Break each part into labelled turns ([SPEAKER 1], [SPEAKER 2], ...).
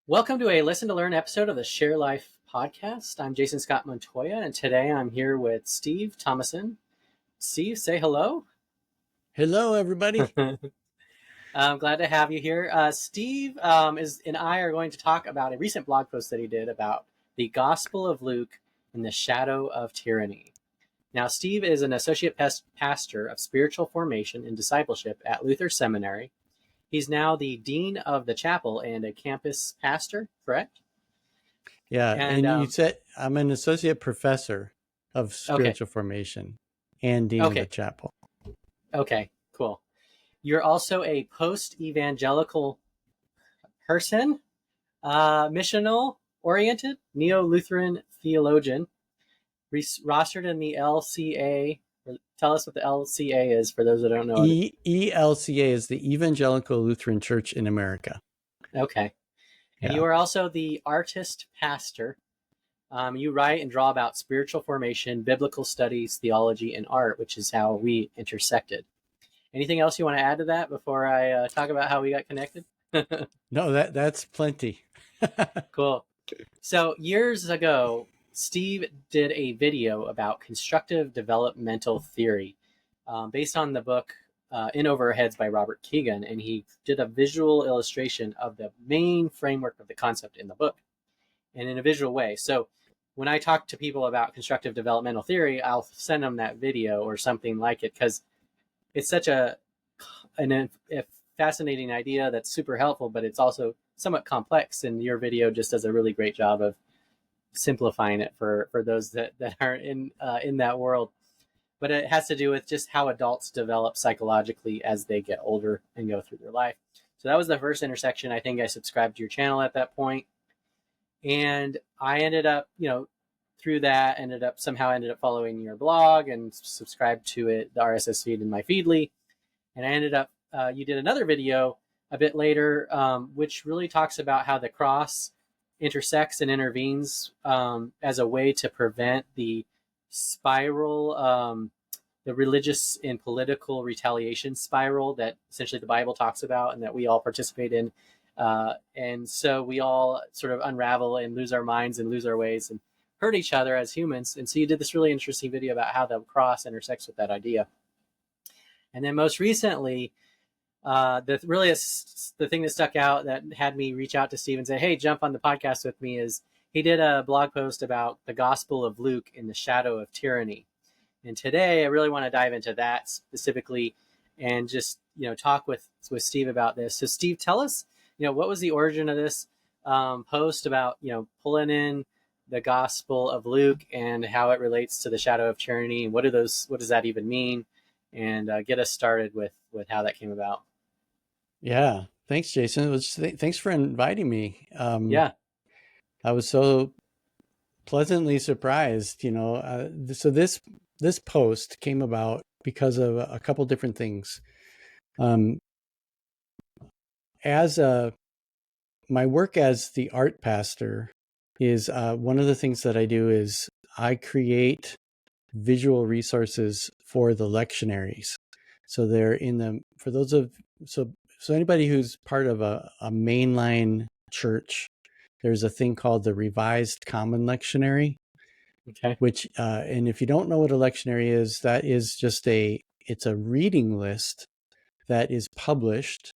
[SPEAKER 1] Welcome to a Listen to Learn episode of the Share Life podcast. I'm Jason Scott Montoya, and today I'm here with Steve Thomason. Steve, say hello.
[SPEAKER 2] Hello, everybody.
[SPEAKER 1] I'm glad to have you here. Steve and I are going to talk about a recent blog post that he did about the Gospel of Luke in the Shadow of Tyranny. Now, Steve is an associate pastor of spiritual formation and discipleship at Luther Seminary. He's now the dean of the chapel and a campus pastor, correct?
[SPEAKER 2] Yeah, and you said I'm an associate professor of spiritual formation and dean of the chapel.
[SPEAKER 1] Okay, cool. You're also a post-evangelical person, missional-oriented, neo-Lutheran theologian, rostered in the LCA. Tell us what the LCA is for those that don't know.
[SPEAKER 2] ELCA is the Evangelical Lutheran Church in America.
[SPEAKER 1] Okay. And you are also the artist pastor. You write and draw about spiritual formation, biblical studies, theology, and art, which is how we intersected. Anything else you want to add to that before I talk about how we got connected?
[SPEAKER 2] No, that's plenty.
[SPEAKER 1] Cool. So years ago, Steve did a video about constructive developmental theory based on the book In Over Our Heads by Robert Keegan, and he did a visual illustration of the main framework of the concept in the book and in a visual way. So when I talk to people about constructive developmental theory, I'll send them that video or something like it because it's such a fascinating idea that's super helpful, but it's also somewhat complex, and your video just does a really great job of simplifying it for those that aren't in that world. But it has to do with just how adults develop psychologically as they get older and go through their life. So that was the first intersection. I think I subscribed to your channel at that point. And I ended up, through that, somehow ended up following your blog and subscribed to it, the RSS feed in my Feedly. And I ended up, you did another video a bit later, which really talks about how the cross intersects and intervenes as a way to prevent the spiral, the religious and political retaliation spiral that essentially the Bible talks about and that we all participate in. And so we all sort of unravel and lose our minds and lose our ways and hurt each other as humans. And so you did this really interesting video about how the cross intersects with that idea. And then most recently, the thing that stuck out that had me reach out to Steve and say, hey, jump on the podcast with me is he did a blog post about the Gospel of Luke in the Shadow of Tyranny. And today I really want to dive into that specifically and just, talk with Steve about this. So Steve, tell us, what was the origin of this post about, pulling in the Gospel of Luke and how it relates to the Shadow of Tyranny, and what does that even mean? And get us started with how that came about. Yeah.
[SPEAKER 2] Thanks, Jason. Thanks for inviting me.
[SPEAKER 1] Yeah.
[SPEAKER 2] I was so pleasantly surprised, so this post came about because of a couple different things. My work as the art pastor is one of the things that I do is I create visual resources for the lectionaries. So they're so anybody who's part of a mainline church, there's a thing called the Revised Common Lectionary.
[SPEAKER 1] Okay.
[SPEAKER 2] Which, and if you don't know what a lectionary is, that is it's a reading list that is published,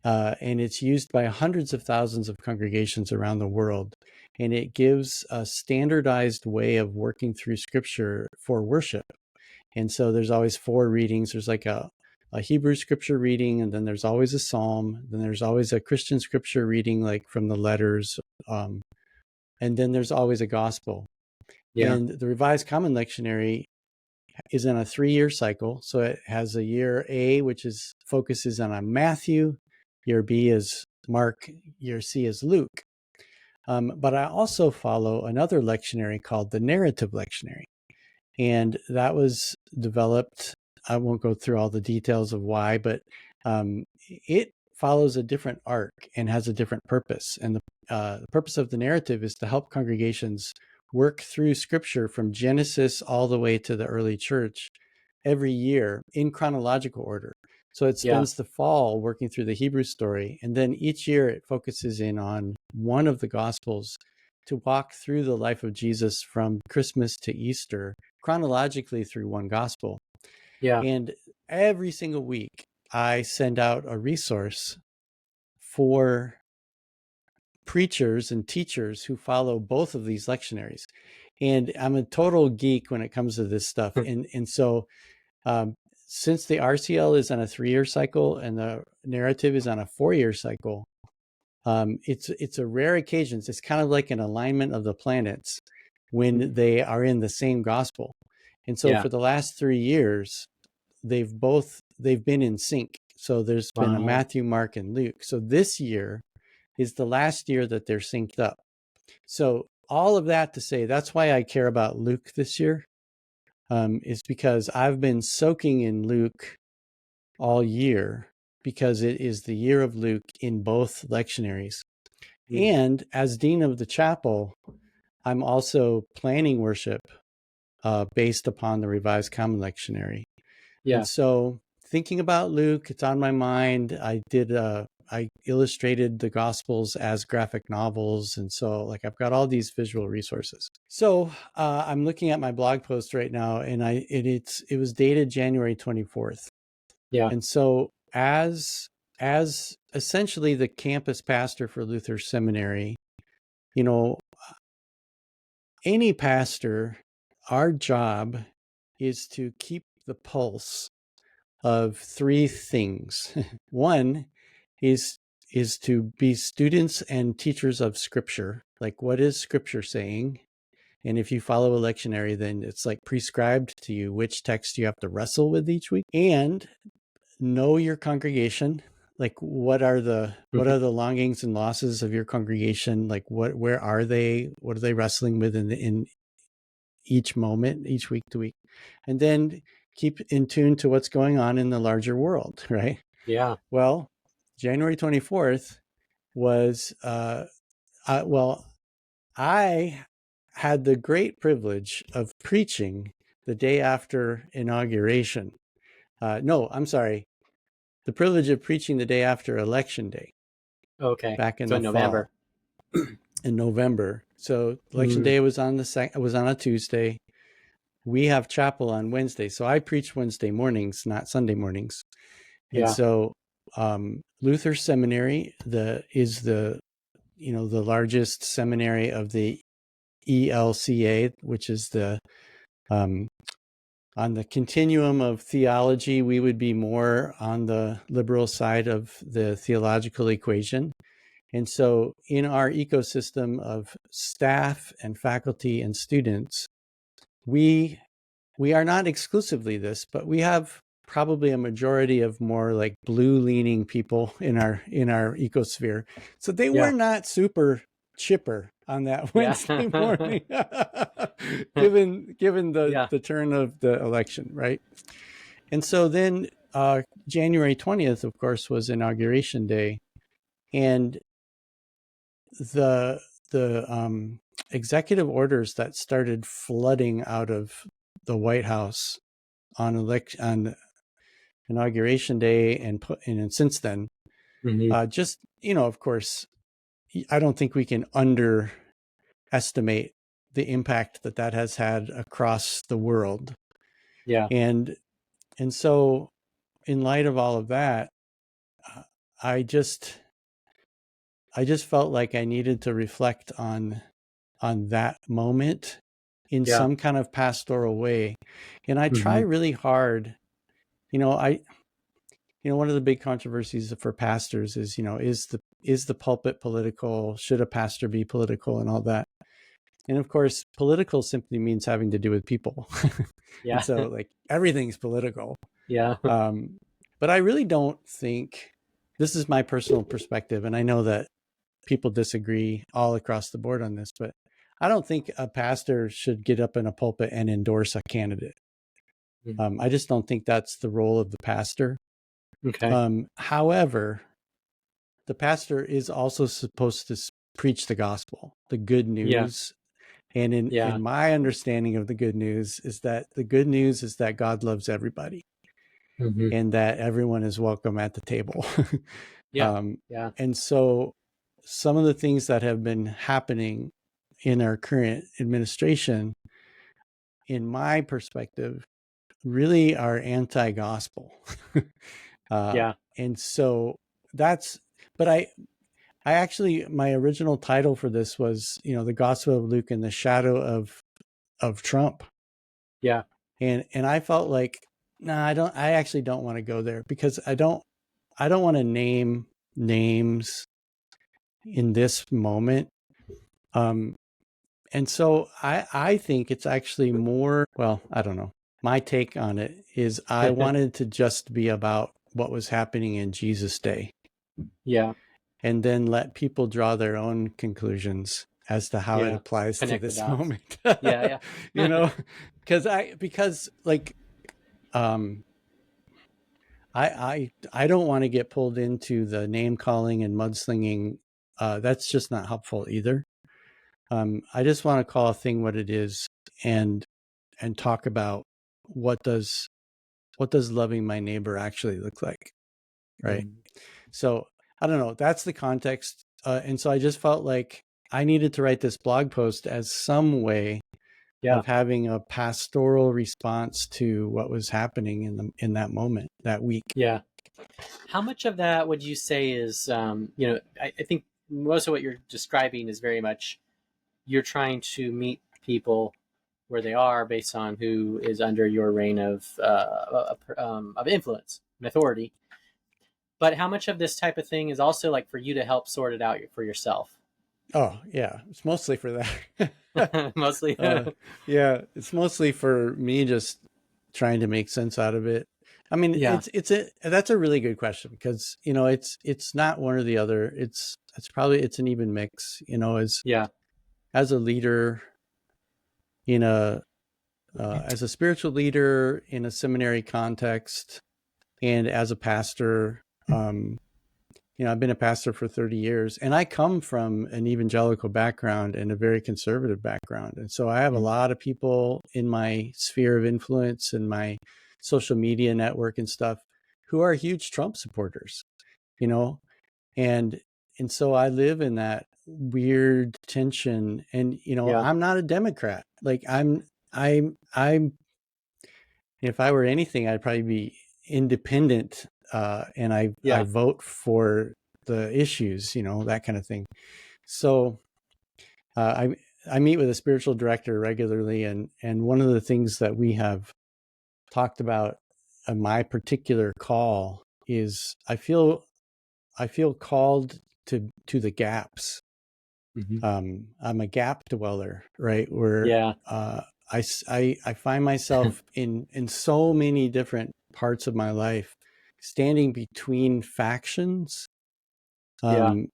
[SPEAKER 2] and it's used by hundreds of thousands of congregations around the world. And it gives a standardized way of working through scripture for worship. And so there's always 4 readings. There's like a Hebrew scripture reading, and then there's always a psalm. Then there's always a Christian scripture reading, like from the letters. And then there's always a gospel. Yeah. And the Revised Common Lectionary is in a 3-year cycle. So it has a year A, which focuses on Matthew. Year B is Mark. Year C is Luke. But I also follow another lectionary called the Narrative Lectionary. And that was developed, I won't go through all the details of why, but it follows a different arc and has a different purpose. And the purpose of the narrative is to help congregations work through scripture from Genesis all the way to the early church every year in chronological order. So it
[SPEAKER 1] Yeah.
[SPEAKER 2] spends the fall working through the Hebrew story. And then each year it focuses in on one of the Gospels to walk through the life of Jesus from Christmas to Easter, chronologically through one Gospel.
[SPEAKER 1] Yeah.
[SPEAKER 2] And every single week, I send out a resource for preachers and teachers who follow both of these lectionaries. And I'm a total geek when it comes to this stuff. And so since the RCL is on a 3-year cycle and the narrative is on a 4-year cycle, it's a rare occasion. It's kind of like an alignment of the planets when they are in the same gospel. And so
[SPEAKER 1] Yeah.
[SPEAKER 2] for the last 3 years, they've been in sync. So there's been a
[SPEAKER 1] Wow.
[SPEAKER 2] Matthew, Mark, and Luke. So this year is the last year that they're synced up. So all of that to say, that's why I care about Luke this year, is because I've been soaking in Luke all year because it is the year of Luke in both lectionaries. And as dean of the chapel, I'm also planning worship based upon the Revised Common Lectionary.
[SPEAKER 1] Yeah.
[SPEAKER 2] And so thinking about Luke, it's on my mind. I illustrated the Gospels as graphic novels. And so like I've got all these visual resources. So I'm looking at my blog post right now, and it was dated January 24th.
[SPEAKER 1] Yeah.
[SPEAKER 2] And so as essentially the campus pastor for Luther Seminary, you know, any pastor, our job is to keep the pulse of 3 things. One is to be students and teachers of Scripture. Like, what is Scripture saying? And if you follow a lectionary, then it's like prescribed to you which text you have to wrestle with each week. And know your congregation. Like, what are the longings and losses of your congregation? Like, where are they? What are they wrestling with in each moment, each week to week? And then keep in tune to what's going on in the larger world, right?
[SPEAKER 1] Yeah.
[SPEAKER 2] Well, January 24th was, I had the great privilege of preaching the day after inauguration. No, I'm sorry. The privilege of preaching the day after Election Day
[SPEAKER 1] Okay.
[SPEAKER 2] back in
[SPEAKER 1] So
[SPEAKER 2] the
[SPEAKER 1] in November.
[SPEAKER 2] fall, in November. So Election Day was on a Tuesday. We have chapel on Wednesday. So I preach Wednesday mornings, not Sunday mornings. And
[SPEAKER 1] Yeah.
[SPEAKER 2] so Luther Seminary is the largest seminary of the ELCA, which is the on the continuum of theology. We would be more on the liberal side of the theological equation. And so in our ecosystem of staff and faculty and students, we are not exclusively this, but we have probably a majority of more like blue leaning people in our ecosphere. So they were not super chipper on that Wednesday morning, given the turn of the election, right? And so then January 20th, of course, was Inauguration Day, and the executive orders that started flooding out of the White House on Inauguration Day and since then, just, of course, I don't think we can underestimate the impact that has had across the world.
[SPEAKER 1] Yeah.
[SPEAKER 2] And so in light of all of that, I just felt like I needed to reflect on that moment in some kind of pastoral way. And I try really hard, one of the big controversies for pastors is, is the pulpit political? Should a pastor be political and all that? And of course, political simply means having to do with people.
[SPEAKER 1] Yeah.
[SPEAKER 2] And so like everything's political.
[SPEAKER 1] Yeah.
[SPEAKER 2] But I really don't think, this is my personal perspective, and I know that people disagree all across the board on this, but I don't think a pastor should get up in a pulpit and endorse a candidate. I just don't think that's the role of the pastor.
[SPEAKER 1] Okay.
[SPEAKER 2] However, the pastor is also supposed to preach the gospel, the good news. And in my understanding of the good news is that the good news is that God loves everybody.
[SPEAKER 1] Hmm.
[SPEAKER 2] and that everyone is welcome at the table.
[SPEAKER 1] Yeah. Yeah.
[SPEAKER 2] And so some of the things that have been happening in our current administration, in my perspective, really are anti-gospel. uh,
[SPEAKER 1] Yeah.
[SPEAKER 2] and so that's, but I actually, my original title for this was, the Gospel of Luke in the shadow of Trump.
[SPEAKER 1] Yeah.
[SPEAKER 2] And I felt like, no, I actually don't want to go there, because I don't want to name names in this moment. And so I think it's actually more, well, I don't know. My take on it is I wanted to just be about what was happening in Jesus' day,
[SPEAKER 1] Yeah.
[SPEAKER 2] and then let people draw their own conclusions as to how it
[SPEAKER 1] Yeah.
[SPEAKER 2] applies to
[SPEAKER 1] Connect the
[SPEAKER 2] this
[SPEAKER 1] dots.
[SPEAKER 2] moment.
[SPEAKER 1] Yeah.
[SPEAKER 2] You
[SPEAKER 1] Yeah.
[SPEAKER 2] know, because like um I don't want to get pulled into the name calling and mudslinging. That's just not helpful either. I just want to call a thing what it is, and talk about what does loving my neighbor actually look like, right?
[SPEAKER 1] Mhm.
[SPEAKER 2] So I don't know. That's the context, and so I just felt like I needed to write this blog post as some way
[SPEAKER 1] Yeah.
[SPEAKER 2] of having a pastoral response to what was happening in that moment, that week.
[SPEAKER 1] Yeah. How much of that would you say is, I think most of what you're describing is very much you're trying to meet people where they are based on who is under your reign of influence and authority. But how much of this type of thing is also like for you to help sort it out for yourself?
[SPEAKER 2] Oh yeah, it's mostly for that.
[SPEAKER 1] Mostly.
[SPEAKER 2] Yeah, it's mostly for me just trying to make sense out of it. I mean,
[SPEAKER 1] Yeah.
[SPEAKER 2] that's a really good question, because it's not one or the other. It's an even mix.
[SPEAKER 1] Yeah.
[SPEAKER 2] As a leader in a as a spiritual leader in a seminary context, and as a pastor. I've been a pastor for 30 years, and I come from an evangelical background and a very conservative background. And so I have a
[SPEAKER 1] Mm.
[SPEAKER 2] lot of people in my sphere of influence and my social media network and stuff who are huge Trump supporters, you know, and so I live in that weird tension. And
[SPEAKER 1] Yeah.
[SPEAKER 2] I'm not a Democrat. Like I'm if I were anything, I'd probably be independent, and I
[SPEAKER 1] Yeah.
[SPEAKER 2] vote for the issues, that kind of thing. So I meet with a spiritual director regularly, and one of the things that we have talked about on my particular call is I feel called to the gaps.
[SPEAKER 1] Hmm.
[SPEAKER 2] I'm a gap dweller, right? Where
[SPEAKER 1] Yeah.
[SPEAKER 2] I find myself in so many different parts of my life, standing between factions,
[SPEAKER 1] Yeah.
[SPEAKER 2] um,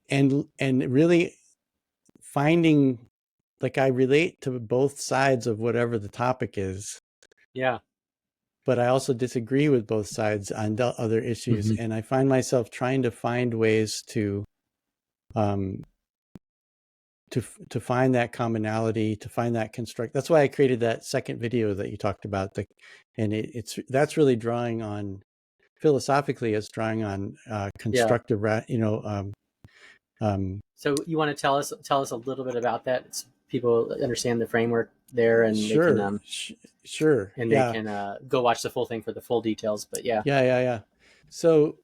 [SPEAKER 2] and really finding, like, I relate to both sides of whatever the topic is,
[SPEAKER 1] Yeah.
[SPEAKER 2] but I also disagree with both sides on other issues,
[SPEAKER 1] Hmm.
[SPEAKER 2] and I find myself trying to find ways um, to find that commonality, to find that construct. That's why I created that second video that you talked about. And that's really drawing on, philosophically, it's drawing on
[SPEAKER 1] Yeah.
[SPEAKER 2] constructive,
[SPEAKER 1] So you want to tell us a little bit about that? It's, people understand the framework there, and they can
[SPEAKER 2] sure, sure, yeah,
[SPEAKER 1] go watch the full thing for the full details. But yeah.
[SPEAKER 2] yeah. So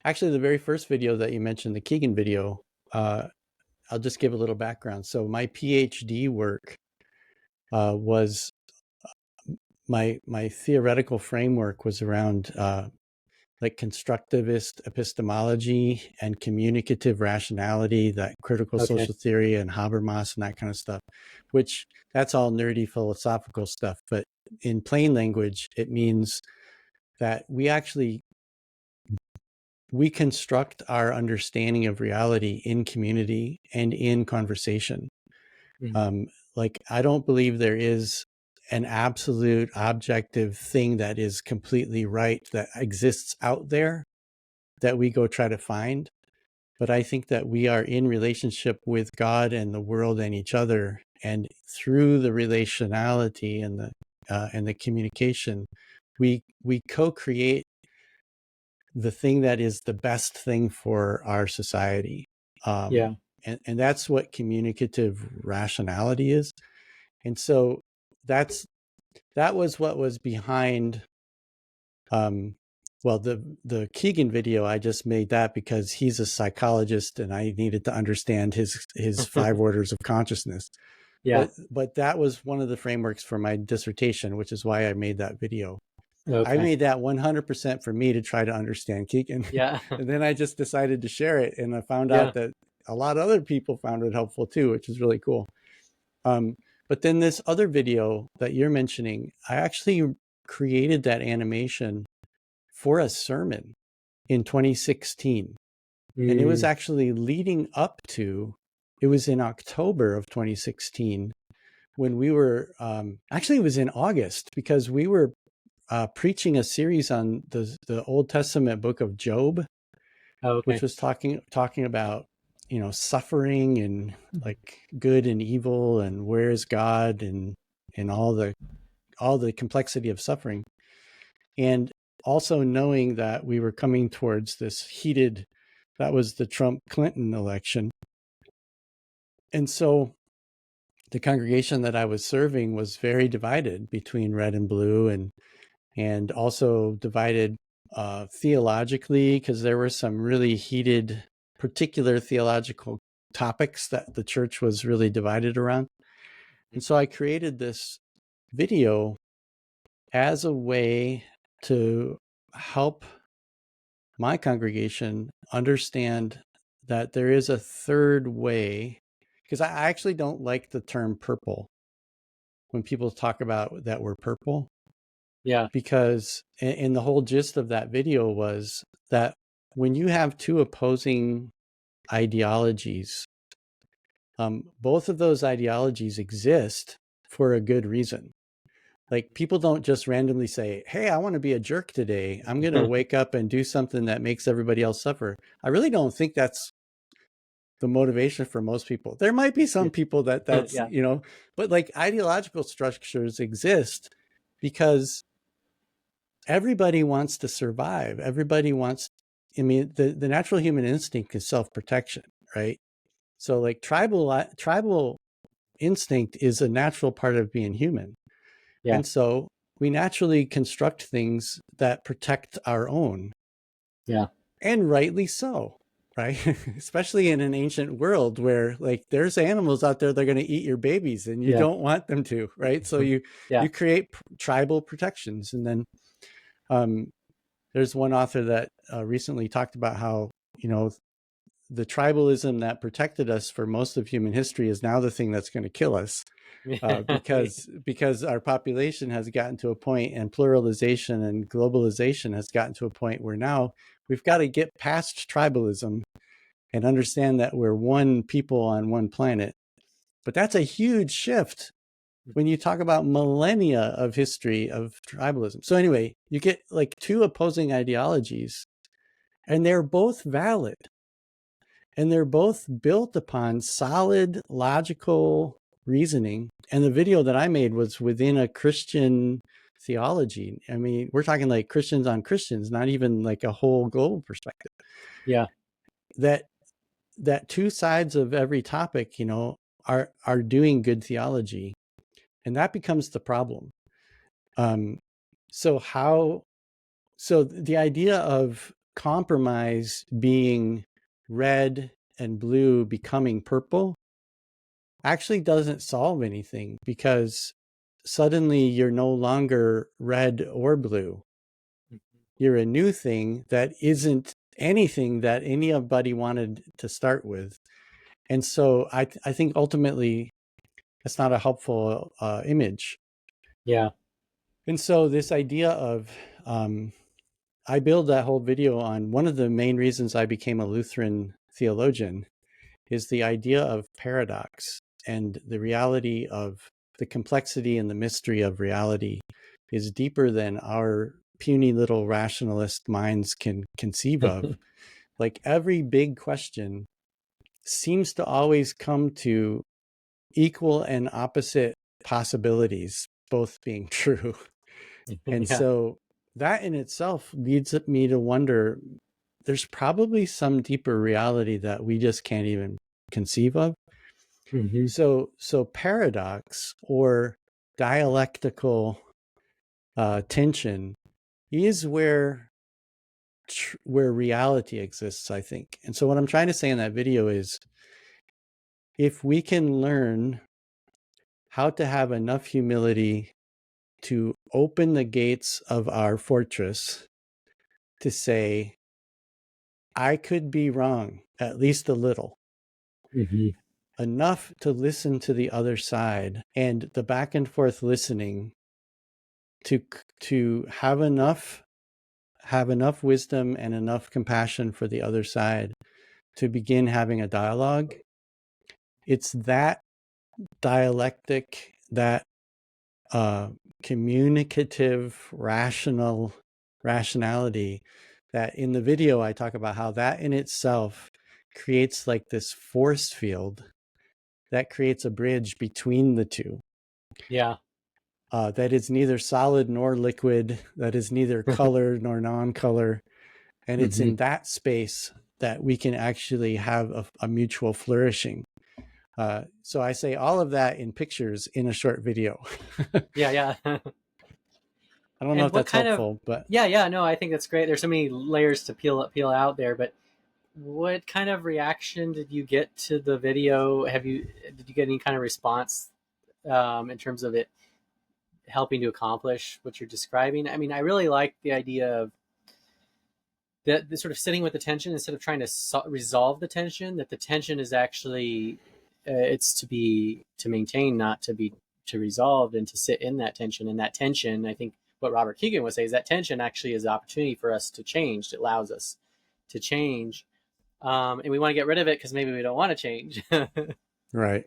[SPEAKER 2] actually, the very first video that you mentioned, the Keegan video, I'll just give a little background. So my PhD work was my theoretical framework was around like constructivist epistemology and communicative rationality, that critical
[SPEAKER 1] Okay.
[SPEAKER 2] social theory and Habermas and that kind of stuff, which that's all nerdy philosophical stuff. But in plain language, it means that we construct our understanding of reality in community and in conversation.
[SPEAKER 1] Mhm.
[SPEAKER 2] Um, like, I don't believe there is an absolute objective thing that is completely right that exists out there that we go try to find. But I think that we are in relationship with God and the world and each other, and through the relationality and the communication, we co-create the thing that is the best thing for our society.
[SPEAKER 1] Yeah.
[SPEAKER 2] And that's what communicative rationality is. And so that was what was behind, well, the Keegan video. I just made that because he's a psychologist and I needed to understand his 5 orders of consciousness.
[SPEAKER 1] Yeah.
[SPEAKER 2] But that was one of the frameworks for my dissertation, which is why I made that video. I
[SPEAKER 1] Okay.
[SPEAKER 2] made that 100% for me to try to understand Keegan.
[SPEAKER 1] Yeah.
[SPEAKER 2] And then I just decided to share it. And I found
[SPEAKER 1] Yeah.
[SPEAKER 2] out that a lot of other people found it helpful too, which is really cool. But then this other video that you're mentioning, I actually created that animation for a sermon in 2016. And it was actually leading up to, it was in October of 2016 when we were, actually it was in August because we were preaching a series on the Old Testament book of Job,
[SPEAKER 1] Okay.
[SPEAKER 2] which was talking about, you know, suffering and like good and evil and where is God and all the complexity of suffering. And also knowing that we were coming towards this heated, that was the Trump-Clinton election. And so the congregation that I was serving was very divided between red and blue, and also divided theologically, because there were some really heated particular theological topics that the church was really divided around. And so I created this video as a way to help my congregation understand that there is a third way, because I actually don't like the term purple when people talk about that we're purple.
[SPEAKER 1] Yeah.
[SPEAKER 2] Because, and the whole gist of that video was that when you have 2 opposing ideologies, both of those ideologies exist for a good reason. Like, people don't just randomly say, hey, I want to be a jerk today. I'm going to wake up and do something that makes everybody else suffer. I really don't think that's the motivation for most people. There might be some people that's,
[SPEAKER 1] Yeah.
[SPEAKER 2] you know, but like ideological structures exist because everybody wants to survive. Everybody wants, I mean, the natural human instinct is self-protection, right? So like tribal instinct is a natural part of being human.
[SPEAKER 1] Yeah.
[SPEAKER 2] And so we naturally construct things that protect our own.
[SPEAKER 1] Yeah.
[SPEAKER 2] And rightly so, right? Especially in an ancient world where like there's animals out there that are going to eat your babies and you
[SPEAKER 1] Yeah.
[SPEAKER 2] don't want them to, right? So you create tribal protections. And then there's one author that recently talked about how, you know, the tribalism that protected us for most of human history is now the thing that's going to kill us. Because our population has gotten to a point, and pluralization and globalization has gotten to a point where now we've got to get past tribalism and understand that we're one people on one planet. But that's a huge shift when you talk about millennia of history of tribalism. So anyway, you get like 2 opposing ideologies, and they're both valid. And they're both built upon solid, logical reasoning. And the video that I made was within a Christian theology. I mean, we're talking like Christians on Christians, not even like a whole global perspective.
[SPEAKER 1] Yeah.
[SPEAKER 2] That 2 sides of every topic, you know, are doing good theology. And that becomes the problem. So the idea of compromise being red and blue becoming purple actually doesn't solve anything, because suddenly you're no longer red or blue. You're a new thing that isn't anything that anybody wanted to start with. And so I think ultimately it's not a helpful image.
[SPEAKER 1] Yeah.
[SPEAKER 2] And so this idea of, I build that whole video on one of the main reasons I became a Lutheran theologian is the idea of paradox, and the reality of the complexity and the mystery of reality is deeper than our puny little rationalist minds can conceive of. Like every big question seems to always come to equal and opposite possibilities, both being true. And
[SPEAKER 1] Yeah.
[SPEAKER 2] so that in itself leads me to wonder, there's probably some deeper reality that we just can't even conceive of.
[SPEAKER 1] Mm-hmm.
[SPEAKER 2] So paradox or dialectical tension is where reality exists, I think. And so what I'm trying to say in that video is, if we can learn how to have enough humility to open the gates of our fortress to say, I could be wrong, at least a little,
[SPEAKER 1] Mm-hmm.
[SPEAKER 2] enough to listen to the other side, and the back and forth listening to have enough wisdom and enough compassion for the other side to begin having a dialogue. It's that dialectic, that communicative rationality, that in the video I talk about how that in itself creates like this force field that creates a bridge between the two.
[SPEAKER 1] Yeah.
[SPEAKER 2] That is neither solid nor liquid, that is neither color nor non-color. And it's
[SPEAKER 1] Mm-hmm.
[SPEAKER 2] in that space that we can actually have a mutual flourishing. So I say all of that in pictures in a short video.
[SPEAKER 1] Yeah, yeah.
[SPEAKER 2] I don't know
[SPEAKER 1] And
[SPEAKER 2] if
[SPEAKER 1] what
[SPEAKER 2] that's
[SPEAKER 1] kind of,
[SPEAKER 2] helpful, but
[SPEAKER 1] yeah, yeah, no, I think that's great. There's so many layers to peel out there, but what kind of reaction did you get to the video? Did you get any kind of response in terms of it helping to accomplish what you're describing? I mean, I really like the idea of the sort of sitting with the tension instead of trying to resolve the tension. That the tension is actually it's to maintain, not to be to resolved, and to sit in that tension. And that tension, I think, what Robert Keegan would say is that tension actually is an opportunity for us to change. It allows us to change, and we want to get rid of it because maybe we don't want to change.
[SPEAKER 2] right.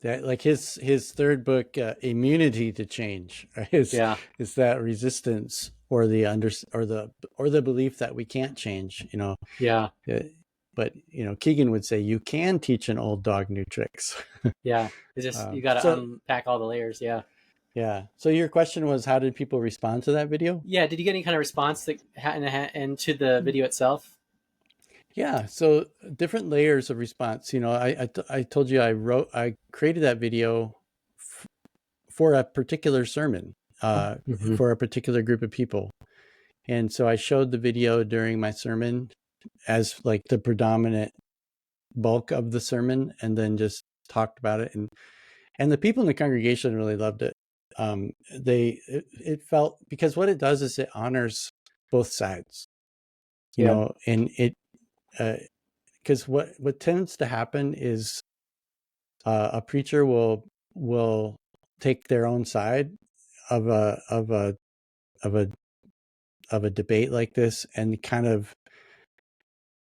[SPEAKER 2] That, like his third book, Immunity to Change,
[SPEAKER 1] Yeah,
[SPEAKER 2] is that resistance or the belief that we can't change.
[SPEAKER 1] yeah,
[SPEAKER 2] But Keegan would say you can teach an old dog new tricks.
[SPEAKER 1] yeah. It's just you got to
[SPEAKER 2] So
[SPEAKER 1] unpack all the layers. Yeah,
[SPEAKER 2] yeah. So your question was, how did people respond to that video?
[SPEAKER 1] yeah. Did you get any kind of response that and to the video itself?
[SPEAKER 2] Yeah, so different layers of response. I told you I created that video for a particular sermon,
[SPEAKER 1] Mm-hmm.
[SPEAKER 2] for a particular group of people. And so I showed the video during my sermon as like the predominant bulk of the sermon, and then just talked about it. And the people in the congregation really loved it. It felt, because what it does is it honors both sides,
[SPEAKER 1] Yeah,
[SPEAKER 2] and because what tends to happen is a preacher will take their own side of a of a debate like this, and kind of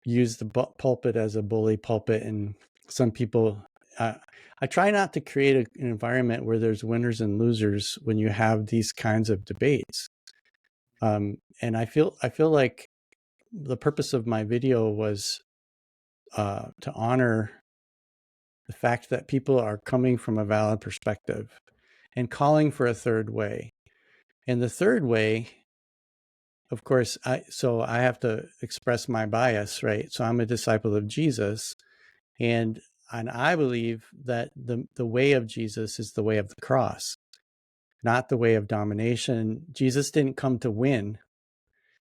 [SPEAKER 2] use the pulpit as a bully pulpit. And some people, I try not to create an environment where there's winners and losers when you have these kinds of debates. And I feel like the purpose of my video was to honor the fact that people are coming from a valid perspective and calling for a third way. And the third way, of course, I have to express my bias, right? So I'm a disciple of Jesus, and I believe that the way of Jesus is the way of the cross, not the way of domination. Jesus didn't come to win.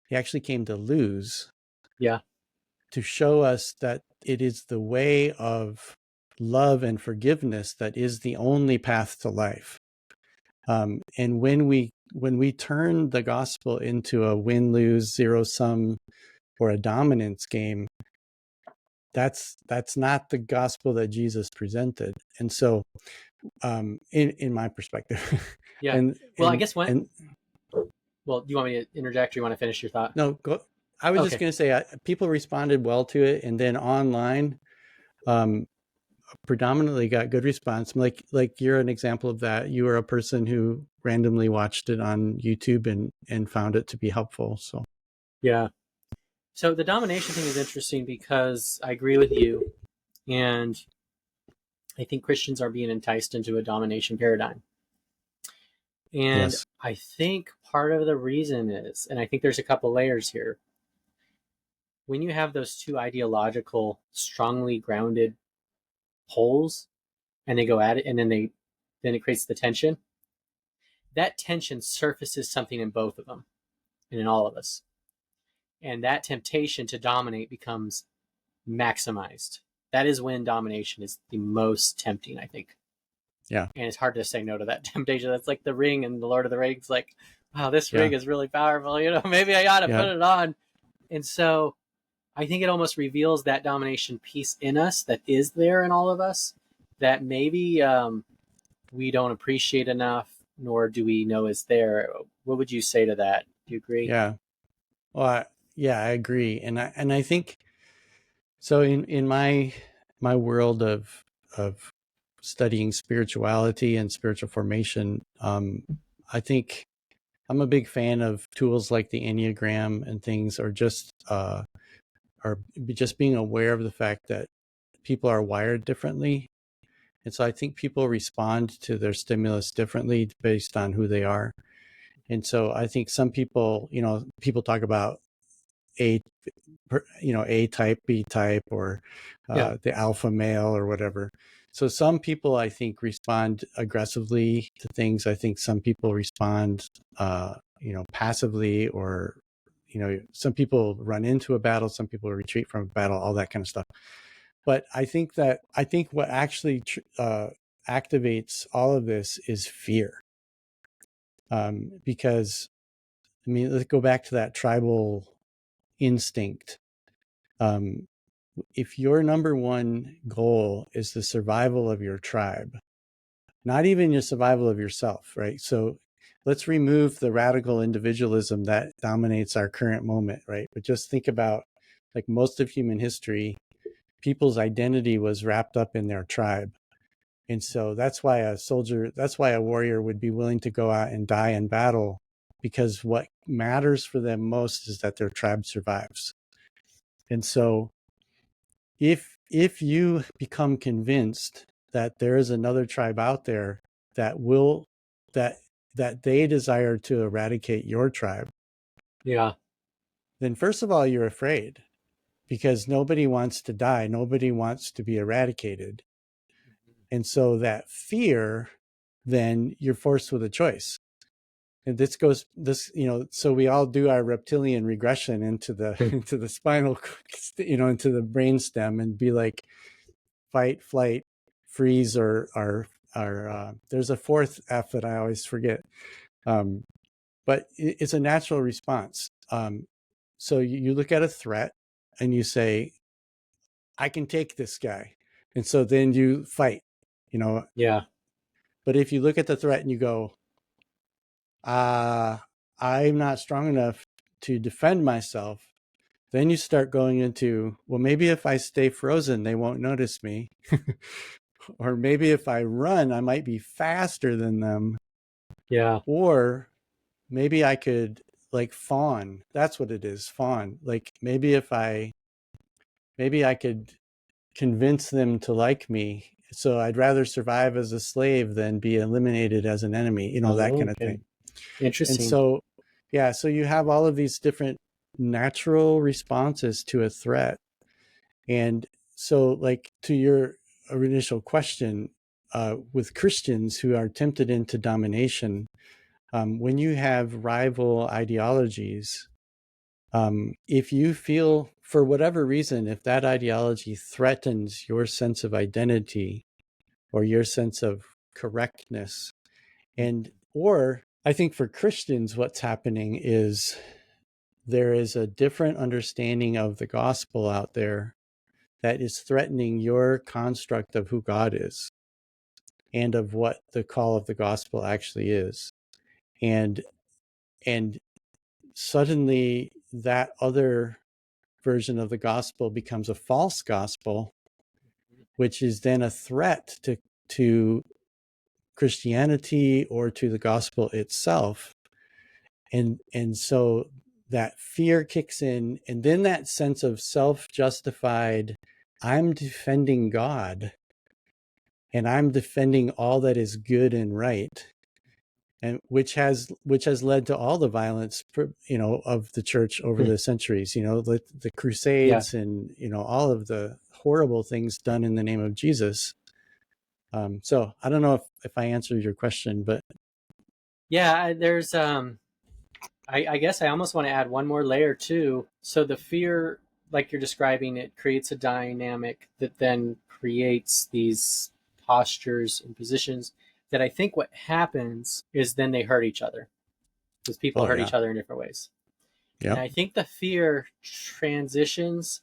[SPEAKER 2] He actually came to lose,
[SPEAKER 1] yeah,
[SPEAKER 2] to show us that it is the way of love and forgiveness that is the only path to life. And when we turn the gospel into a win-lose, zero-sum, or a dominance game, that's not the gospel that Jesus presented. And so, in my perspective,
[SPEAKER 1] yeah.
[SPEAKER 2] and
[SPEAKER 1] Well, I guess one.
[SPEAKER 2] and
[SPEAKER 1] Well, do you want me to interject, or you want to finish your thought?
[SPEAKER 2] no, go. I was just
[SPEAKER 1] Okay.
[SPEAKER 2] going to say, people responded well to it, and then online, um, predominantly got good response. Like you're an example of that. You were a person who randomly watched it on YouTube and found it to be helpful. So
[SPEAKER 1] Yeah. So the domination thing is interesting because I agree with you, and I think Christians are being enticed into a domination paradigm. And
[SPEAKER 2] Yes.
[SPEAKER 1] I think part of the reason is, and I think there's a couple layers here, when you have those two ideological, strongly grounded poles and they go at it, and then it creates the tension, that tension surfaces something in both of them and in all of us. And that temptation to dominate becomes maximized. That is when domination is the most tempting, I think.
[SPEAKER 2] Yeah.
[SPEAKER 1] And it's hard to say no to that temptation. That's like the ring in the Lord of the Rings. Like, wow, this
[SPEAKER 2] Yeah.
[SPEAKER 1] ring is really powerful. Maybe I ought to put it on. And so I think it almost reveals that domination piece in us that is there in all of us that maybe we don't appreciate enough, nor do we know is there. What would you say to that? Do you agree?
[SPEAKER 2] Yeah. Well, I agree. And I think so in my world of studying spirituality and spiritual formation, I think I'm a big fan of tools like the Enneagram and things, or just being aware of the fact that people are wired differently. And so I think people respond to their stimulus differently based on who they are. And so I think some people, people talk about A, A type, B type, or
[SPEAKER 1] Yeah.
[SPEAKER 2] the alpha male or whatever. So some people, I think, respond aggressively to things. I think some people respond, passively, or, some people run into a battle, some people retreat from a battle, all that kind of stuff. But I think what actually activates all of this is fear. Because, I mean, let's go back to that tribal instinct. If your number one goal is the survival of your tribe, not even your survival of yourself, right? So let's remove the radical individualism that dominates our current moment, right? But just think about, like, most of human history, people's identity was wrapped up in their tribe. And so that's why a warrior would be willing to go out and die in battle, because what matters for them most is that their tribe survives. And so if you become convinced that there is another tribe out there that will that that they desire to eradicate your tribe,
[SPEAKER 1] Yeah.
[SPEAKER 2] then first of all, you're afraid, because nobody wants to die, nobody wants to be eradicated. And so that fear, then you're forced with a choice. And so we all do our reptilian regression into the into the spinal, into the brain stem, and be like, fight, flight, freeze, or there's a fourth F that I always forget. But it's a natural response. So you look at a threat and you say, I can take this guy. And so then you fight,
[SPEAKER 1] Yeah.
[SPEAKER 2] but if you look at the threat and you go, I'm not strong enough to defend myself, then you start going into, well, maybe if I stay frozen, they won't notice me. Or maybe if I run, I might be faster than them.
[SPEAKER 1] Yeah.
[SPEAKER 2] Or maybe I could, like, fawn. That's what it is, fawn. Like, maybe I could convince them to like me. So I'd rather survive as a slave than be eliminated as an enemy, that
[SPEAKER 1] Oh,
[SPEAKER 2] kind of
[SPEAKER 1] okay.
[SPEAKER 2] thing. And
[SPEAKER 1] Interesting.
[SPEAKER 2] so, yeah, so you have all of these different natural responses to a threat. And so, like, to your initial question, with Christians who are tempted into domination, when you have rival ideologies, if you feel, for whatever reason, if that ideology threatens your sense of identity or your sense of correctness, or I think for Christians, what's happening is there is a different understanding of the gospel out there that is threatening your construct of who God is and of what the call of the gospel actually is. And and suddenly that other version of the gospel becomes a false gospel, which is then a threat to Christianity or to the gospel itself. And so that fear kicks in, and then that sense of self-justified, I'm defending God and I'm defending all that is good and right. and which has led to all the violence, of the church over the centuries. The
[SPEAKER 1] Yeah.
[SPEAKER 2] Crusades, and all of the horrible things done in the name of Jesus. So I don't know if I answered your question, but
[SPEAKER 1] Yeah, there's I guess I almost want to add one more layer too. So the fear, like you're describing, it creates a dynamic that then creates these postures and positions that I think what happens is then they hurt each other because people
[SPEAKER 2] oh
[SPEAKER 1] hurt
[SPEAKER 2] yeah,
[SPEAKER 1] each other in different ways. And
[SPEAKER 2] yep.
[SPEAKER 1] I think the fear transitions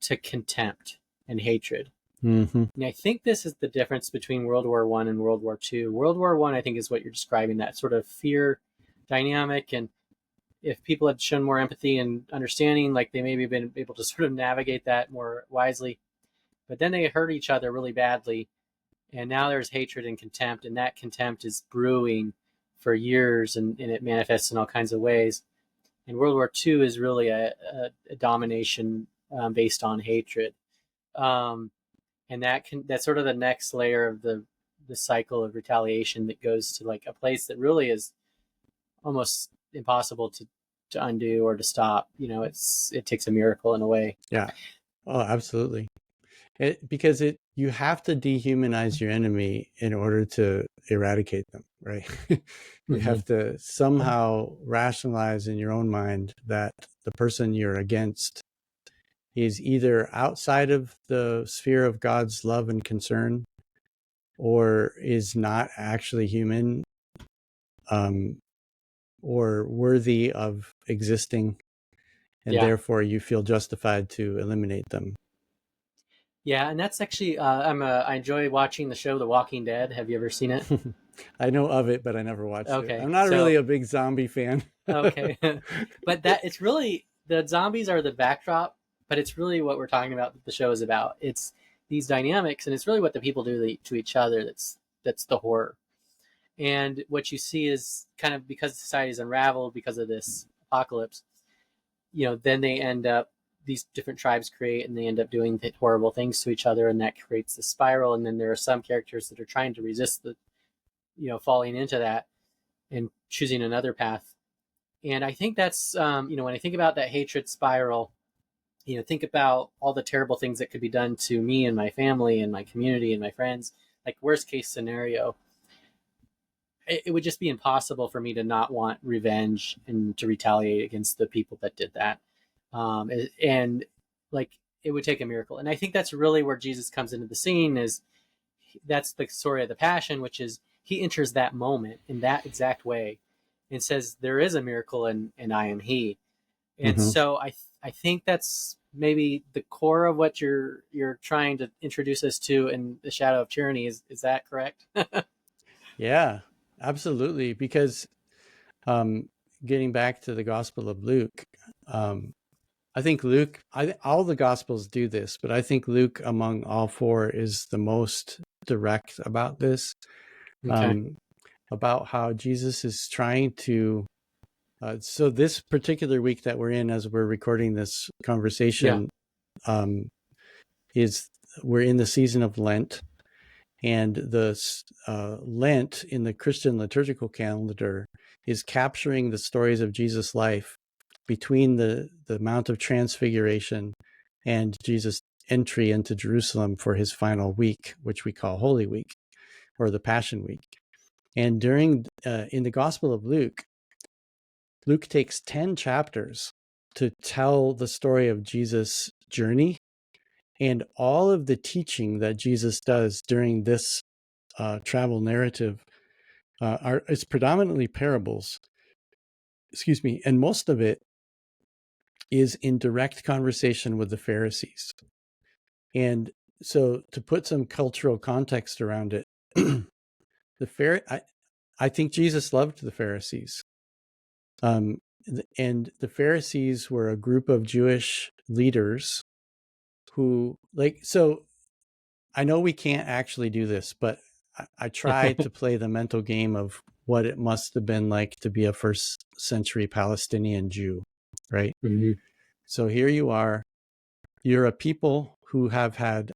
[SPEAKER 1] to contempt and hatred.
[SPEAKER 2] Mm-hmm.
[SPEAKER 1] And I think this is the difference between World War I and World War II. World War I think, is what you're describing, that sort of fear dynamic. And if people had shown more empathy and understanding, like they maybe been able to sort of navigate that more wisely. But then they hurt each other really badly. And now there's hatred and contempt, and that contempt is brewing for years, and it manifests in all kinds of ways. And World War II is really a domination based on hatred. Um, and that's sort of the next layer of the cycle of retaliation that goes to like a place that really is almost impossible to undo or to stop. It takes a miracle in a way.
[SPEAKER 2] Yeah. Oh, absolutely. Because you have to dehumanize your enemy in order to eradicate them, right? You
[SPEAKER 1] Mm-hmm.
[SPEAKER 2] have to somehow rationalize in your own mind that the person you're against is either outside of the sphere of God's love and concern, or is not actually human, or worthy of existing, and
[SPEAKER 1] Yeah.
[SPEAKER 2] therefore you feel justified to eliminate them.
[SPEAKER 1] Yeah, and that's actually I enjoy watching the show The Walking Dead. Have you ever seen it?
[SPEAKER 2] I know of it, but I never watched it.
[SPEAKER 1] Okay,
[SPEAKER 2] I'm not really
[SPEAKER 1] so
[SPEAKER 2] a big zombie fan.
[SPEAKER 1] okay, but that it's really the zombies are the backdrop, but it's really what we're talking about. That the show is about. It's these dynamics, and it's really what the people do to each other. That's the horror. And what you see is kind of because society is unraveled because of this apocalypse. Then they end up these different tribes create, and they end up doing horrible things to each other, and that creates the spiral. And then there are some characters that are trying to resist falling into that and choosing another path. And I think that's when I think about that hatred spiral, think about all the terrible things that could be done to me and my family and my community and my friends. Like worst case scenario, it would just be impossible for me to not want revenge and to retaliate against the people that did that. And like it would take a miracle. And I think that's really where Jesus comes into the scene. Is that's the story of the Passion, which is he enters that moment in that exact way and says there is a miracle, and I am he. And
[SPEAKER 2] Mm-hmm.
[SPEAKER 1] so I think that's maybe the core of what you're trying to introduce us to in the shadow of tyranny. Is that correct?
[SPEAKER 2] Yeah, absolutely. Because um, getting back to the Gospel of Luke, um, I think Luke, all the Gospels do this, but I think Luke, among all four, is the most direct about this,
[SPEAKER 1] Okay.
[SPEAKER 2] about how Jesus is trying to. So this particular week that we're in, as we're recording this
[SPEAKER 1] Yeah.
[SPEAKER 2] conversation, um, is we're in the season of Lent, and the Lent in the Christian liturgical calendar is capturing the stories of Jesus' life between the Mount of Transfiguration and Jesus' entry into Jerusalem for his final week, which we call Holy Week or the Passion Week. And during in the Gospel of Luke, Luke takes 10 chapters to tell the story of Jesus' journey and all of the teaching that Jesus does during this travel narrative. It's predominantly parables, excuse me, and most of it is in direct conversation with the Pharisees. And so, to put some cultural context around it, I think Jesus loved the Pharisees. And the Pharisees were a group of Jewish leaders who, so I know we can't actually do this, but I try to play the mental game of what it must have been like to be a first century Palestinian Jew, right?
[SPEAKER 1] Mm-hmm.
[SPEAKER 2] So here you are, you're a people who have had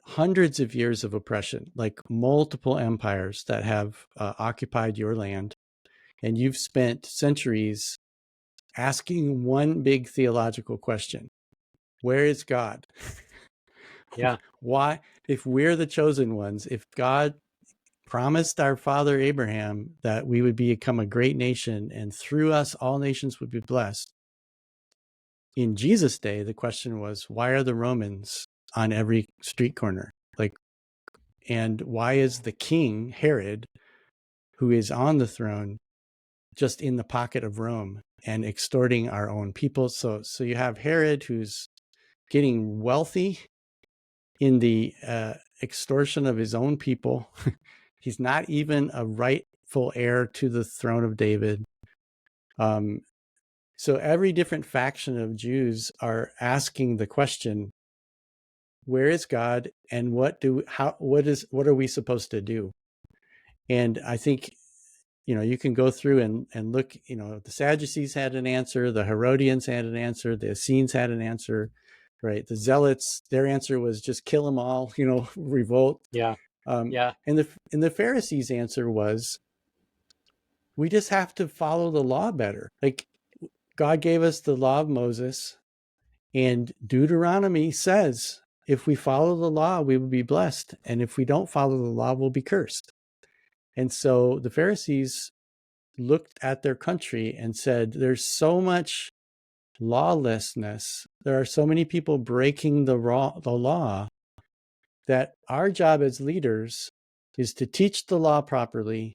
[SPEAKER 2] hundreds of years of oppression, like multiple empires that have occupied your land. and you've spent centuries asking one big theological question. Where is God?
[SPEAKER 1] Yeah.
[SPEAKER 2] Why, if we're the chosen ones, if God promised our father Abraham that we would become a great nation and through us all nations would be blessed, in Jesus' day, the question was, why are the Romans on every street corner? Like, and why is the king, Herod, who is on the throne, just in the pocket of Rome and extorting our own people? So you have Herod, who's getting wealthy in the extortion of his own people. He's not even a rightful heir to the throne of David. So every different faction of Jews are asking the question, where is God, and what are we supposed to do? And I think, you can go through and look, the Sadducees had an answer, the Herodians had an answer, the Essenes had an answer, right? The Zealots, their answer was just kill them all, revolt.
[SPEAKER 1] Yeah. Yeah.
[SPEAKER 2] And the Pharisees' answer was, we just have to follow the law better. Like, God gave us the law of Moses, and Deuteronomy says, if we follow the law, we will be blessed. And if we don't follow the law, we'll be cursed. And so the Pharisees looked at their country and said, there's so much lawlessness. There are so many people breaking the law, that our job as leaders is to teach the law properly,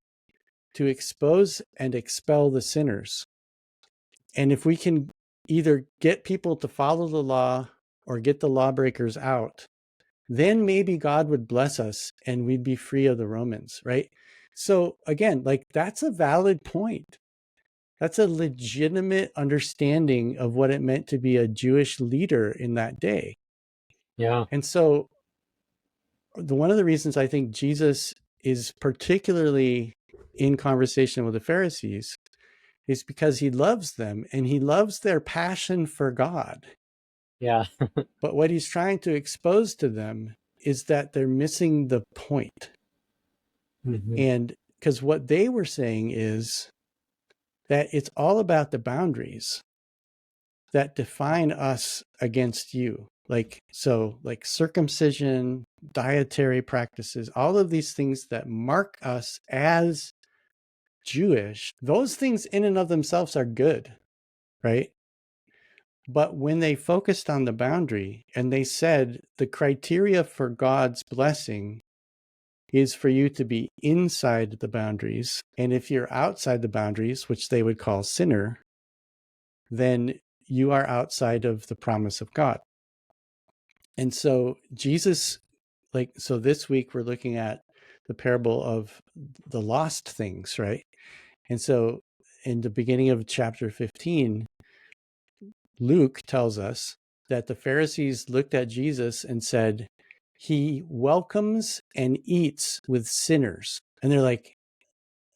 [SPEAKER 2] to expose and expel the sinners. And if we can either get people to follow the law or get the lawbreakers out, then maybe God would bless us and we'd be free of the Romans, right? So again, like, that's a valid point. That's a legitimate understanding of what it meant to be a Jewish leader in that day.
[SPEAKER 1] Yeah.
[SPEAKER 2] And so one of the reasons I think Jesus is particularly in conversation with the Pharisees is because he loves them and he loves their passion for God.
[SPEAKER 1] Yeah.
[SPEAKER 2] But what he's trying to expose to them is that they're missing the point.
[SPEAKER 1] Mm-hmm.
[SPEAKER 2] And because what they were saying is that it's all about the boundaries that define us against you. Like circumcision, dietary practices, all of these things that mark us as Jewish, those things in and of themselves are good, right? But when they focused on the boundary and they said the criteria for God's blessing is for you to be inside the boundaries, and if you're outside the boundaries, which they would call sinner, then you are outside of the promise of God. And so Jesus, so this week we're looking at the parable of the lost things, right? And so in the beginning of chapter 15, Luke tells us that the Pharisees looked at Jesus and said, he welcomes and eats with sinners. And they're like,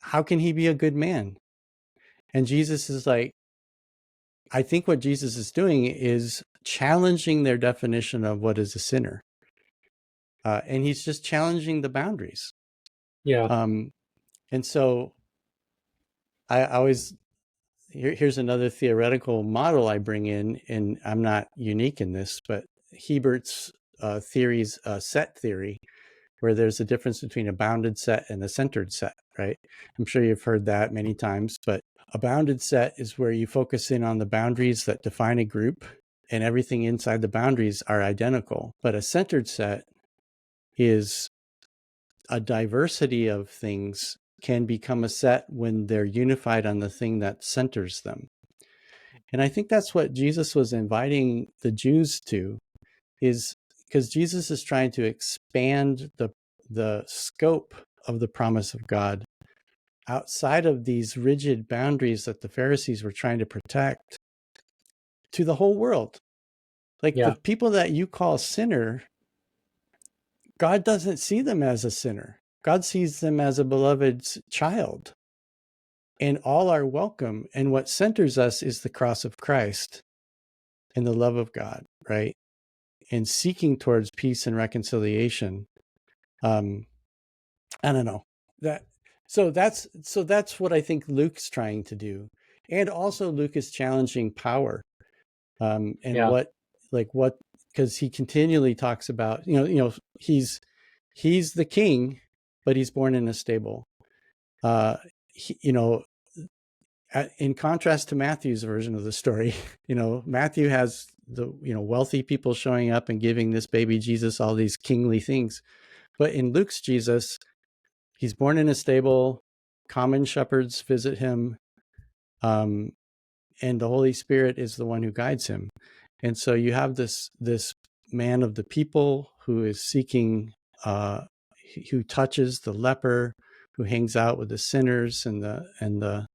[SPEAKER 2] how can he be a good man? And Jesus is like, I think what Jesus is doing is challenging their definition of what is a sinner. And he's just challenging the boundaries.
[SPEAKER 1] Yeah.
[SPEAKER 2] And so I always, here's another theoretical model I bring in, and I'm not unique in this, but Hebert's theories, set theory, where there's a difference between a bounded set and a centered set, right? I'm sure you've heard that many times, but a bounded set is where you focus in on the boundaries that define a group and everything inside the boundaries are identical. But a centered set is a diversity of things can become a set when they're unified on the thing that centers them. And I think that's what Jesus was inviting the Jews to, is because Jesus is trying to expand the scope of the promise of God outside of these rigid boundaries that the Pharisees were trying to protect to the whole world. Like, the
[SPEAKER 1] Yeah.
[SPEAKER 2] people that you call sinner, God doesn't see them as a sinner. God sees them as a beloved child, and all are welcome. And what centers us is the cross of Christ and the love of God, right? And seeking towards peace and reconciliation. I don't know, that So that's what I think Luke's trying to do, and also Luke is challenging power, and
[SPEAKER 1] Yeah.
[SPEAKER 2] what because he continually talks about he's the king, but he's born in a stable. Uh, you know, in contrast to Matthew's version of the story, Matthew has the wealthy people showing up and giving this baby Jesus all these kingly things, but in Luke's Jesus, he's born in a stable. Common shepherds visit him, and the Holy Spirit is the one who guides him. And so you have this man of the people who is seeking, who touches the leper, who hangs out with the sinners and the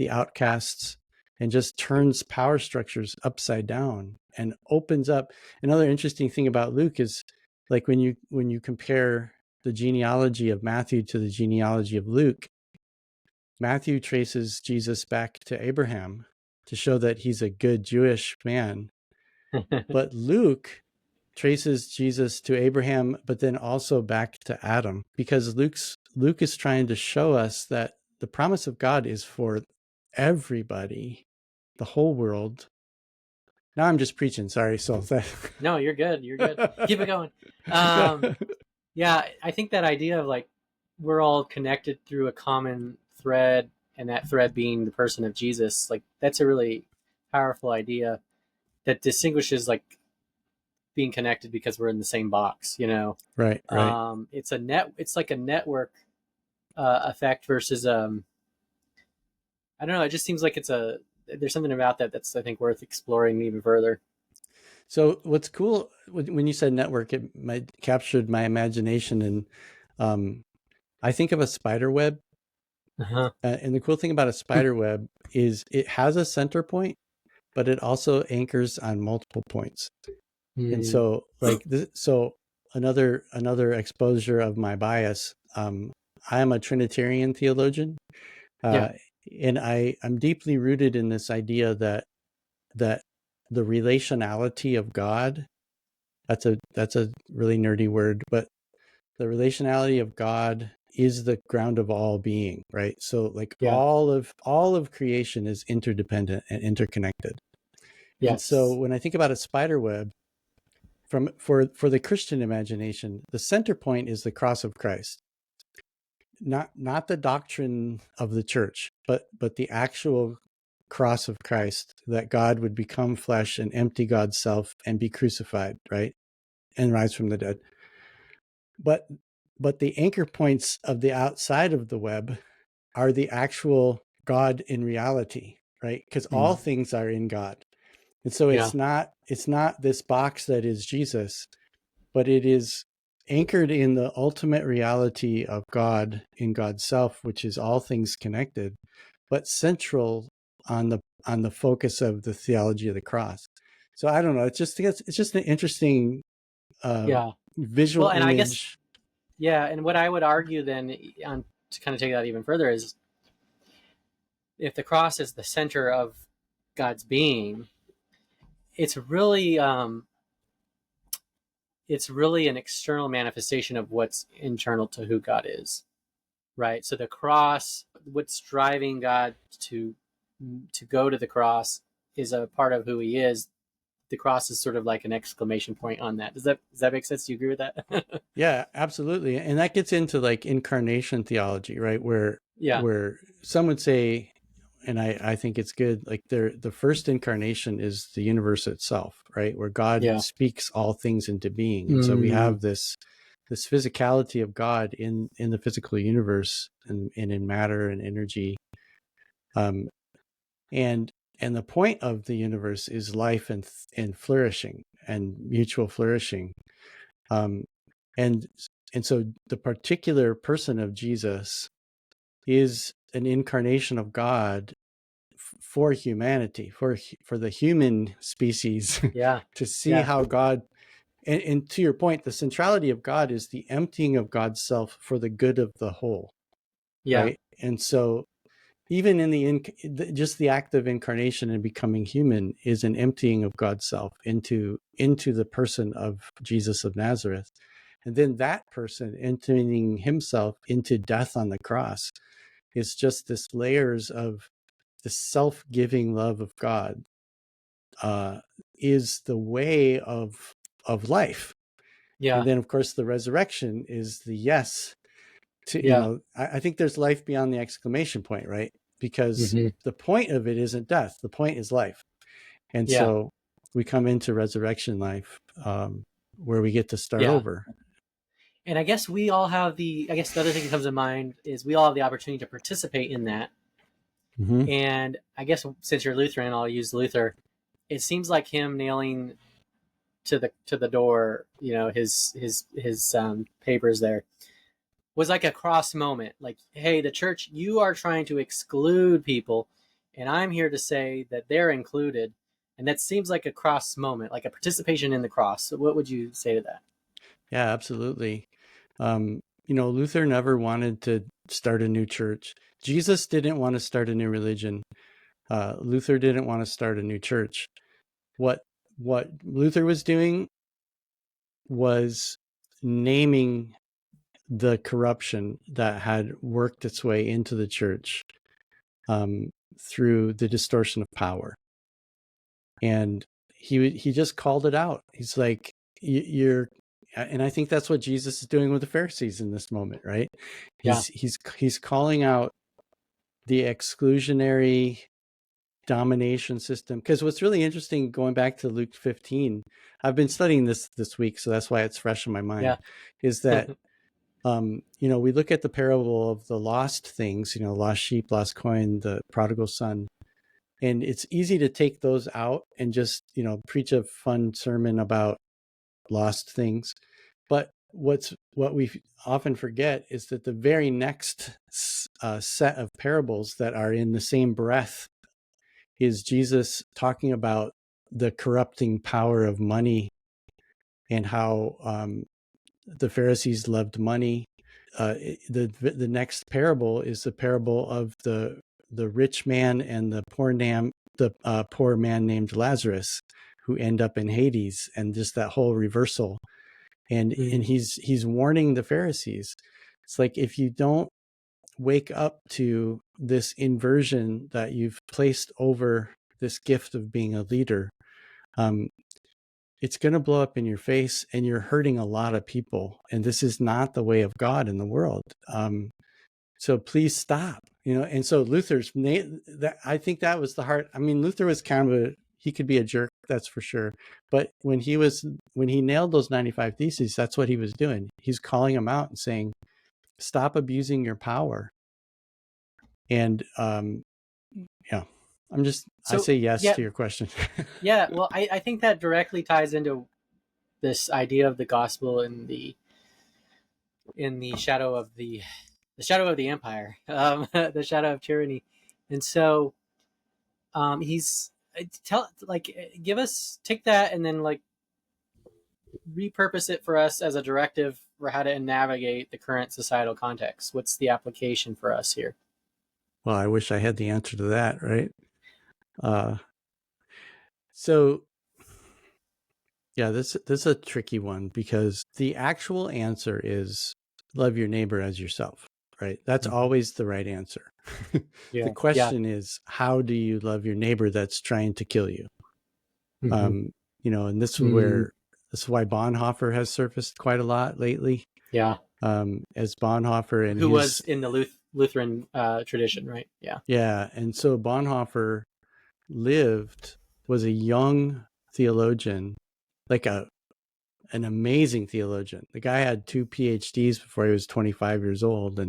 [SPEAKER 2] outcasts, and just turns power structures upside down and opens up. Another interesting thing about Luke is, like, when you compare the genealogy of Matthew to the genealogy of Luke, Matthew traces Jesus back to Abraham to show that he's a good Jewish man, but Luke traces Jesus to Abraham, but then also back to Adam, because Luke is trying to show us that the promise of God is for everybody, the whole world. Now I'm just preaching. Sorry. So
[SPEAKER 1] No, you're good. You're good. Keep it going. Yeah, I think that idea of like we're all connected through a common thread, and that thread being the person of Jesus, like that's a really powerful idea that distinguishes like being connected because we're in the same box,
[SPEAKER 2] Right.
[SPEAKER 1] It's like a network effect versus I don't know, it just seems like there's something about that that's, I think, worth exploring even further.
[SPEAKER 2] So what's cool when you said network, it captured my imagination, and I think of a spider web.
[SPEAKER 1] Uh-huh.
[SPEAKER 2] And the cool thing about a spider web is it has a center point, but it also anchors on multiple points. And
[SPEAKER 1] Mm.
[SPEAKER 2] so, like so another exposure of my bias. I am a Trinitarian theologian,
[SPEAKER 1] Yeah.
[SPEAKER 2] uh, and I'm deeply rooted in this idea that the relationality of God. That's a really nerdy word, but the relationality of God is the ground of all being, right? So, like,
[SPEAKER 1] Yeah.
[SPEAKER 2] all of creation is interdependent and interconnected. And so
[SPEAKER 1] Yes.
[SPEAKER 2] when I think about a spider web, for the Christian imagination, the center point is the cross of Christ. Not the doctrine of the church, but the actual cross of Christ, that God would become flesh and empty God's self and be crucified, right? And rise from the dead. But the anchor points of the outside of the web are the actual God in reality, right? Because all
[SPEAKER 1] Mm.
[SPEAKER 2] things are in God. And so
[SPEAKER 1] Yeah.
[SPEAKER 2] it's not this box that is Jesus, but it is anchored in the ultimate reality of God, in God's self, which is all things connected, but central on the focus of the theology of the cross. So I don't know. It's just an interesting uh,
[SPEAKER 1] Yeah.
[SPEAKER 2] visual
[SPEAKER 1] Well, and I guess,
[SPEAKER 2] image.
[SPEAKER 1] yeah, and what I would argue then, to kind of take that even further, is if the cross is the center of God's being, it's really an external manifestation of what's internal to who God is, right? So the cross, what's driving God to go to the cross, is a part of who He is. The cross is sort of like an exclamation point on that. Does that make sense? Do you agree with that?
[SPEAKER 2] Yeah, absolutely. And that gets into like incarnation theology, right?
[SPEAKER 1] Yeah.
[SPEAKER 2] Where some would say, and I think it's good, like the first incarnation is the universe itself, right? Where God
[SPEAKER 1] Yeah.
[SPEAKER 2] speaks all things into being. And so we
[SPEAKER 1] Mm.
[SPEAKER 2] have this physicality of God in the physical universe, and in matter and energy. Um, and the point of the universe is life and flourishing and mutual flourishing. Um, and so the particular person of Jesus is an incarnation of God for humanity, for the human species,
[SPEAKER 1] Yeah.
[SPEAKER 2] to see
[SPEAKER 1] Yeah.
[SPEAKER 2] how God, and to your point, the centrality of God is the emptying of God's self for the good of the whole,
[SPEAKER 1] Yeah.
[SPEAKER 2] right? And so even in just the act of incarnation and becoming human is an emptying of God's self into the person of Jesus of Nazareth. And then that person entering himself into death on the cross is just this layers of the self-giving love of God is the way of life.
[SPEAKER 1] Yeah.
[SPEAKER 2] And then, of course, the resurrection is the yes to,
[SPEAKER 1] Yeah.
[SPEAKER 2] I think there's life beyond the exclamation point, right? Because
[SPEAKER 1] Hmm.
[SPEAKER 2] the point of it isn't death. The point is life. And
[SPEAKER 1] Yeah.
[SPEAKER 2] so we come into resurrection life where we get to start
[SPEAKER 1] Yeah.
[SPEAKER 2] over.
[SPEAKER 1] And I guess we all have I guess the other thing that comes to mind is we all have the opportunity to participate in that.
[SPEAKER 2] Mm-hmm.
[SPEAKER 1] And I guess since you're Lutheran, I'll use Luther. It seems like him nailing to the door, his papers there was like a cross moment. Like, hey, the church, you are trying to exclude people, and I'm here to say that they're included. And that seems like a cross moment, like a participation in the cross. So what would you say to that?
[SPEAKER 2] Yeah, absolutely. Luther never wanted to start a new church. Jesus didn't want to start a new religion. Luther didn't want to start a new church. What Luther was doing was naming the corruption that had worked its way into the church through the distortion of power, and he just called it out. He's like, "You're," and I think that's what Jesus is doing with the Pharisees in this moment, right?
[SPEAKER 1] Yeah.
[SPEAKER 2] He's calling out the exclusionary domination system. Because what's really interesting, going back to Luke 15, I've been studying this week, so that's why it's fresh in my mind,
[SPEAKER 1] Yeah.
[SPEAKER 2] is that we look at the parable of the lost things, lost sheep, lost coin, the prodigal son, and it's easy to take those out and just preach a fun sermon about lost things. But what we often forget is that the very next set of parables that are in the same breath is Jesus talking about the corrupting power of money and how the Pharisees loved money. The next parable is the parable of the rich man and the poor man named Lazarus, who end up in Hades, and just that whole reversal. And he's warning the Pharisees. It's like, if you don't wake up to this inversion that you've placed over this gift of being a leader, it's going to blow up in your face, and you're hurting a lot of people. And this is not the way of God in the world. So please stop. And so I think that was the heart. I mean, Luther was kind of he could be a jerk, that's for sure. But when he nailed those 95 Theses, that's what he was doing. He's calling them out and saying, stop abusing your power. And yeah, I say yes to your question.
[SPEAKER 1] Yeah. Well, I think that directly ties into this idea of the gospel in the shadow of the empire, the shadow of tyranny. And so he's take that and then like repurpose it for us as a directive for how to navigate the current societal context. What's the application for us here?
[SPEAKER 2] Well, I wish I had the answer to that, right? So yeah, this is a tricky one, because the actual answer is love your neighbor as yourself, right? That's always the right answer. The question is, how do you love your neighbor that's trying to kill you? And this is why Bonhoeffer has surfaced quite a lot lately.
[SPEAKER 1] Yeah.
[SPEAKER 2] As Bonhoeffer and
[SPEAKER 1] who was in the Lutheran tradition, right? Yeah.
[SPEAKER 2] Yeah. And so Bonhoeffer was a young theologian, like an amazing theologian. The guy had 2 PhDs before he was 25 years old.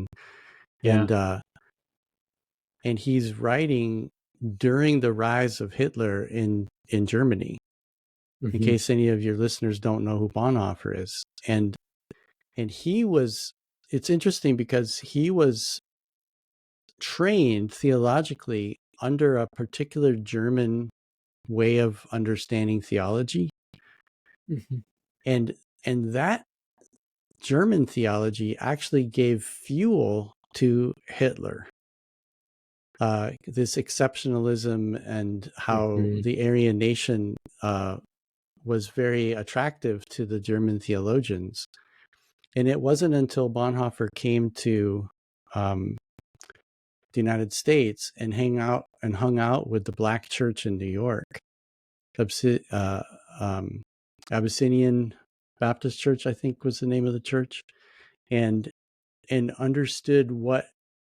[SPEAKER 2] And he's writing during the rise of Hitler in Germany, in case any of your listeners don't know who Bonhoeffer is. And it's interesting because he was trained theologically under a particular German way of understanding theology. And that German theology actually gave fuel to Hitler. This exceptionalism and how the Aryan nation was very attractive to the German theologians. And it wasn't until Bonhoeffer came to the United States and hung out with the Black Church in New York, Abyssinian Baptist Church, I think was the name of the church, and understood what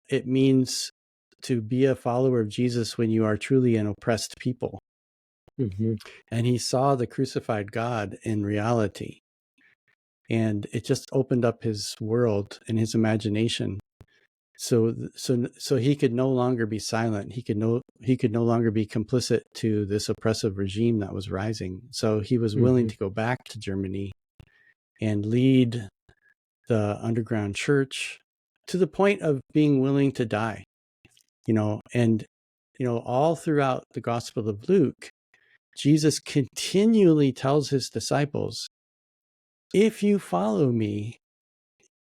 [SPEAKER 2] it means to be a follower of Jesus when you are truly an oppressed people.
[SPEAKER 1] Mm-hmm.
[SPEAKER 2] And he saw the crucified God in reality. And it just opened up his world and his imagination. So he could no longer be silent. He could no longer be complicit to this oppressive regime that was rising. So he was willing to go back to Germany and lead the underground church to the point of being willing to die. And all throughout the Gospel of Luke, Jesus continually tells his disciples, if you follow me,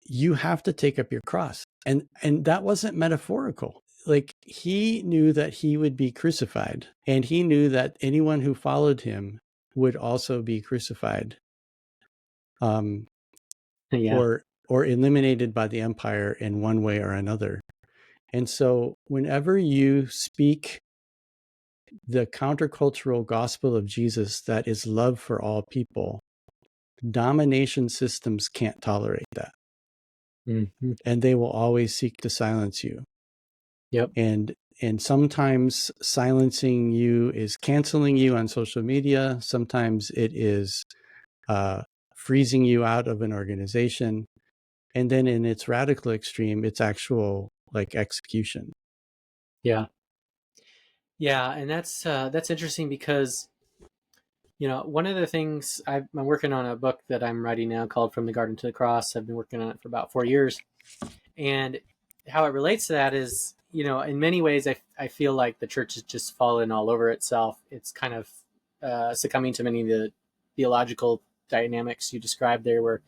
[SPEAKER 2] you have to take up your cross. And that wasn't metaphorical. Like, he knew that he would be crucified, and he knew that anyone who followed him would also be crucified,
[SPEAKER 1] Yeah.
[SPEAKER 2] or eliminated by the empire in one way or another. And so whenever you speak the countercultural gospel of Jesus, that is love for all people, domination systems can't tolerate that.
[SPEAKER 1] Mm-hmm.
[SPEAKER 2] And they will always seek to silence you.
[SPEAKER 1] Yep.
[SPEAKER 2] And sometimes silencing you is canceling you on social media. Sometimes it is freezing you out of an organization. And then in its radical extreme, it's actual like execution.
[SPEAKER 1] Yeah. Yeah, and that's interesting because one of the things I'm working on a book that I'm writing now called From the Garden to the Cross. I've been working on it for about 4 years, and how it relates to that is, in many ways, I feel like the church has just fallen all over itself. It's kind of succumbing to many of the theological dynamics you described there, where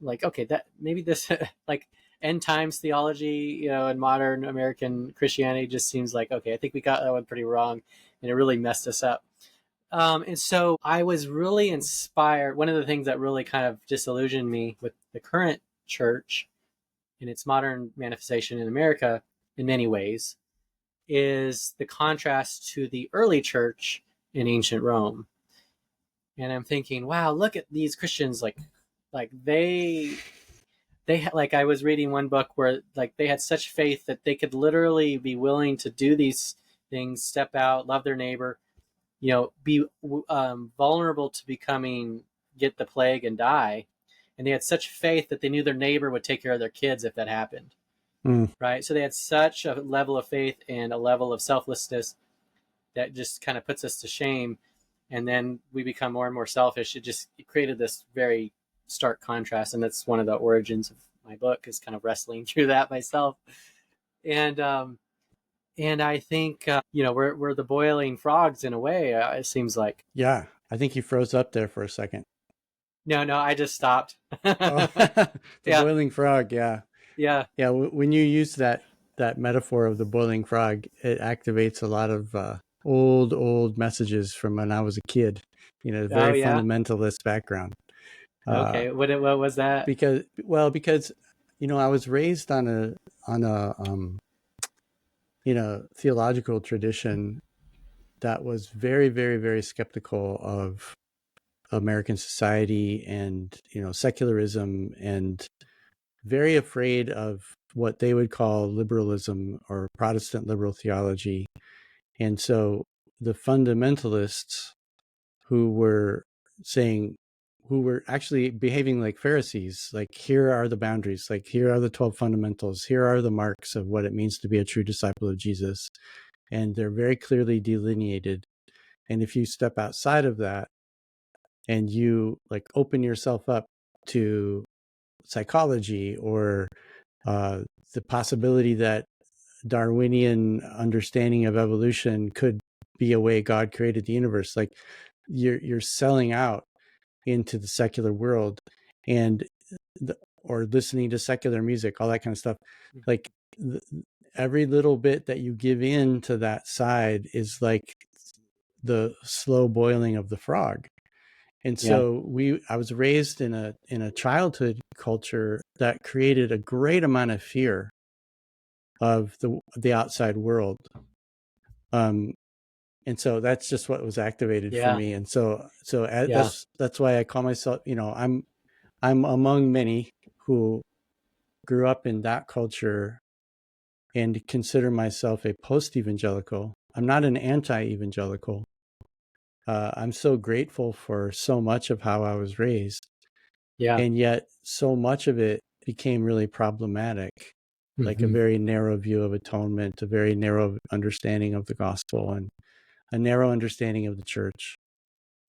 [SPEAKER 1] like, okay, that maybe this like end times theology, and modern American Christianity just seems like, okay, I think we got that one pretty wrong, and it really messed us up. And so I was really inspired. One of the things that really kind of disillusioned me with the current church in its modern manifestation in America, in many ways, is the contrast to the early church in ancient Rome. And I'm thinking, wow, look at these Christians, like they like, I was reading one book where like they had such faith that they could literally be willing to do these things, step out, love their neighbor, be vulnerable to get the plague and die. And they had such faith that they knew their neighbor would take care of their kids if that happened.
[SPEAKER 2] Mm.
[SPEAKER 1] Right. So they had such a level of faith and a level of selflessness that just kind of puts us to shame. And then we become more and more selfish. It created this very stark contrast. And that's one of the origins of my book, is kind of wrestling through that myself. And I think, we're the boiling frogs in a way, it seems like.
[SPEAKER 2] Yeah, I think you froze up there for a second.
[SPEAKER 1] No, I just stopped.
[SPEAKER 2] Oh, the
[SPEAKER 1] Yeah,
[SPEAKER 2] boiling frog. Yeah,
[SPEAKER 1] yeah.
[SPEAKER 2] yeah. When you use that metaphor of the boiling frog, it activates a lot of old messages from when I was a kid.
[SPEAKER 1] Oh,
[SPEAKER 2] Very
[SPEAKER 1] yeah.
[SPEAKER 2] fundamentalist background.
[SPEAKER 1] Okay. What was that?
[SPEAKER 2] Because I was raised on a theological tradition that was very, very, very skeptical of American society and secularism, and very afraid of what they would call liberalism or Protestant liberal theology. And so the fundamentalists who were actually behaving like Pharisees, like, here are the boundaries, like, here are the 12 fundamentals, here are the marks of what it means to be a true disciple of Jesus. And they're very clearly delineated. And if you step outside of that and you like open yourself up to psychology or the possibility that Darwinian understanding of evolution could be a way God created the universe, like, you're selling out into the secular world, and or listening to secular music, all that kind of stuff. Like, every little bit that you give in to that side is like the slow boiling of the frog. And
[SPEAKER 1] Yeah.
[SPEAKER 2] so I was raised in a childhood culture that created a great amount of fear of the outside world. And so that's just what was activated for
[SPEAKER 1] Yeah.
[SPEAKER 2] me. And so
[SPEAKER 1] Yeah.
[SPEAKER 2] that's why I call myself, I'm among many who grew up in that culture and consider myself a post-evangelical. I'm not an anti-evangelical. I'm so grateful for so much of how I was raised,
[SPEAKER 1] Yeah.
[SPEAKER 2] and yet so much of it became really problematic, like a
[SPEAKER 1] Hmm.
[SPEAKER 2] very narrow view of atonement, a very narrow understanding of the gospel, and a narrow understanding of the church.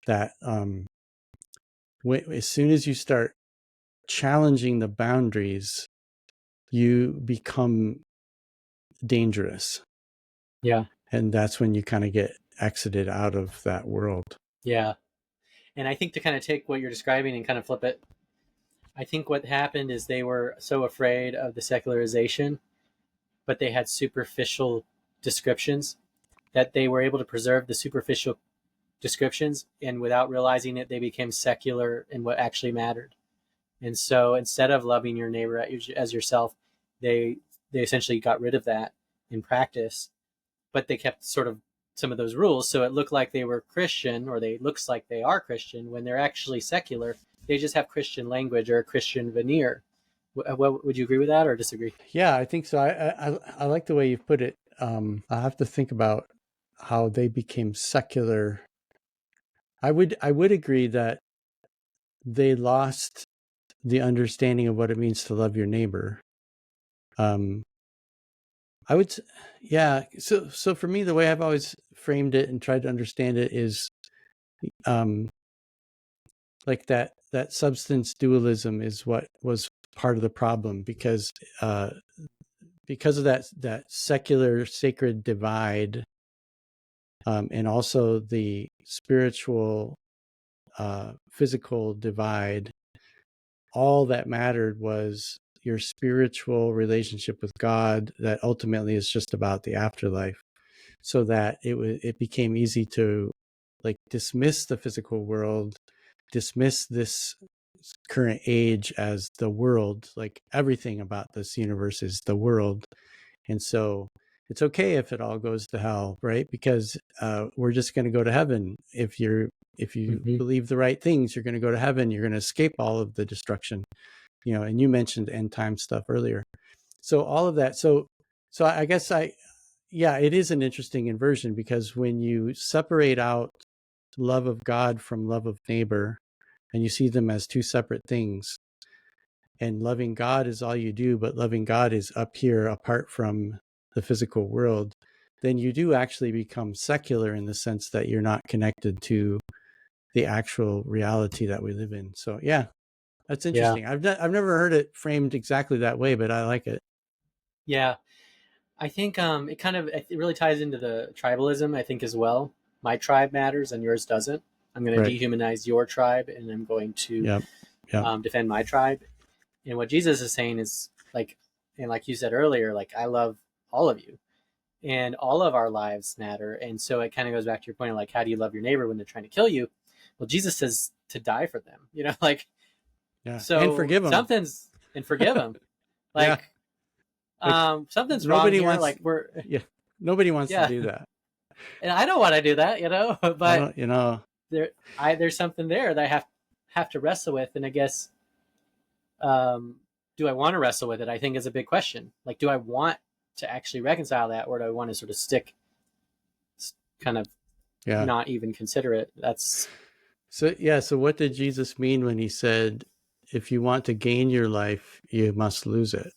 [SPEAKER 2] That as soon as you start challenging the boundaries, you become dangerous.
[SPEAKER 1] Yeah.
[SPEAKER 2] And that's when you kind of get exited out of that world.
[SPEAKER 1] Yeah. And I think to kind of take what you're describing and kind of flip it, I think what happened is they were so afraid of the secularization, but they had superficial descriptions that they were able to preserve the superficial descriptions, and without realizing it, they became secular in what actually mattered. And so instead of loving your neighbor as yourself, they they essentially got rid of that in practice, but they kept sort of some of those rules. So it looked like they were Christian, or they looks like they are Christian when they're actually secular. They just have Christian language or a Christian veneer. Would you agree with that or disagree?
[SPEAKER 2] Yeah, I think so. I like the way you've put it. I'll have to think about how they became secular. I would agree that they lost the understanding of what it means to love your neighbor. Um, I would, yeah. So for me, the way I've always framed it and tried to understand it is, um, like that substance dualism is what was part of the problem, because of that secular sacred divide, and also the spiritual physical divide. All that mattered was your spiritual relationship with God, that ultimately is just about the afterlife. So that it became easy to, like, dismiss the physical world, dismiss this current age as the world. Like, everything about this universe is the world. And so it's okay if it all goes to hell, right? Because we're just going to go to heaven. If you
[SPEAKER 1] Mm-hmm.
[SPEAKER 2] believe the right things, you're going to go to heaven. You're going to escape all of the destruction. And you mentioned end time stuff earlier. So all of that. So I guess yeah, it is an interesting inversion, because when you separate out love of God from love of neighbor, and you see them as two separate things, and loving God is all you do, but loving God is up here apart from the physical world, then you do actually become secular, in the sense that you're not connected to the actual reality that we live in. So yeah, that's
[SPEAKER 1] Yeah.
[SPEAKER 2] interesting. I've never heard it framed exactly that way, but I like it.
[SPEAKER 1] Yeah. I think it really ties into the tribalism, I think, as well. My tribe matters and yours doesn't. I'm going to
[SPEAKER 2] Right.
[SPEAKER 1] dehumanize your tribe, and I'm going to
[SPEAKER 2] Yep. Yep.
[SPEAKER 1] defend my tribe. And what Jesus is saying is, like, and like you said earlier, like, I love all of you, and all of our lives matter. And so it kind of goes back to your point of, like, how do you love your neighbor when they're trying to kill you? Well, Jesus says to die for them, like,
[SPEAKER 2] Yeah. And
[SPEAKER 1] so
[SPEAKER 2] forgive them.
[SPEAKER 1] something's, and forgive them.
[SPEAKER 2] Yeah.
[SPEAKER 1] Like,
[SPEAKER 2] Like,
[SPEAKER 1] something's wrong
[SPEAKER 2] nobody
[SPEAKER 1] here.
[SPEAKER 2] wants,
[SPEAKER 1] Like, we're,
[SPEAKER 2] yeah, nobody wants to
[SPEAKER 1] yeah.
[SPEAKER 2] do that.
[SPEAKER 1] And I don't want to do that,
[SPEAKER 2] I
[SPEAKER 1] but
[SPEAKER 2] don't,
[SPEAKER 1] there's something there that I have to wrestle with. And I guess, um, do I want to wrestle with it? I think is a big question. Like, do I want to actually reconcile that, or do I want to sort of stick, kind of
[SPEAKER 2] yeah.
[SPEAKER 1] not even consider it? That's
[SPEAKER 2] So, yeah. So what did Jesus mean when he said, if you want to gain your life, you must lose it?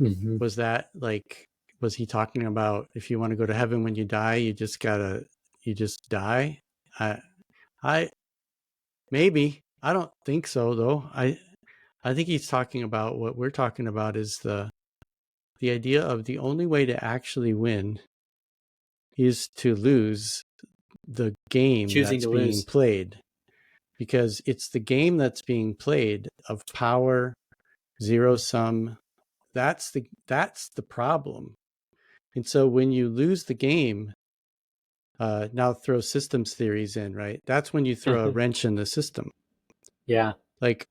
[SPEAKER 1] mm-hmm.
[SPEAKER 2] Was that like, was he talking about, if you want to go to heaven when you die, you just die? I, I, maybe, I don't think so though. I think he's talking about what we're talking about, is the idea of the only way to actually win is to lose the game
[SPEAKER 1] choosing
[SPEAKER 2] that's
[SPEAKER 1] to
[SPEAKER 2] being
[SPEAKER 1] lose.
[SPEAKER 2] played, because it's the game that's being played of power, zero sum. That's the problem. And so when you lose the game, now throw systems theories in, right? That's when you throw a wrench in the system.
[SPEAKER 1] Yeah.
[SPEAKER 2] Like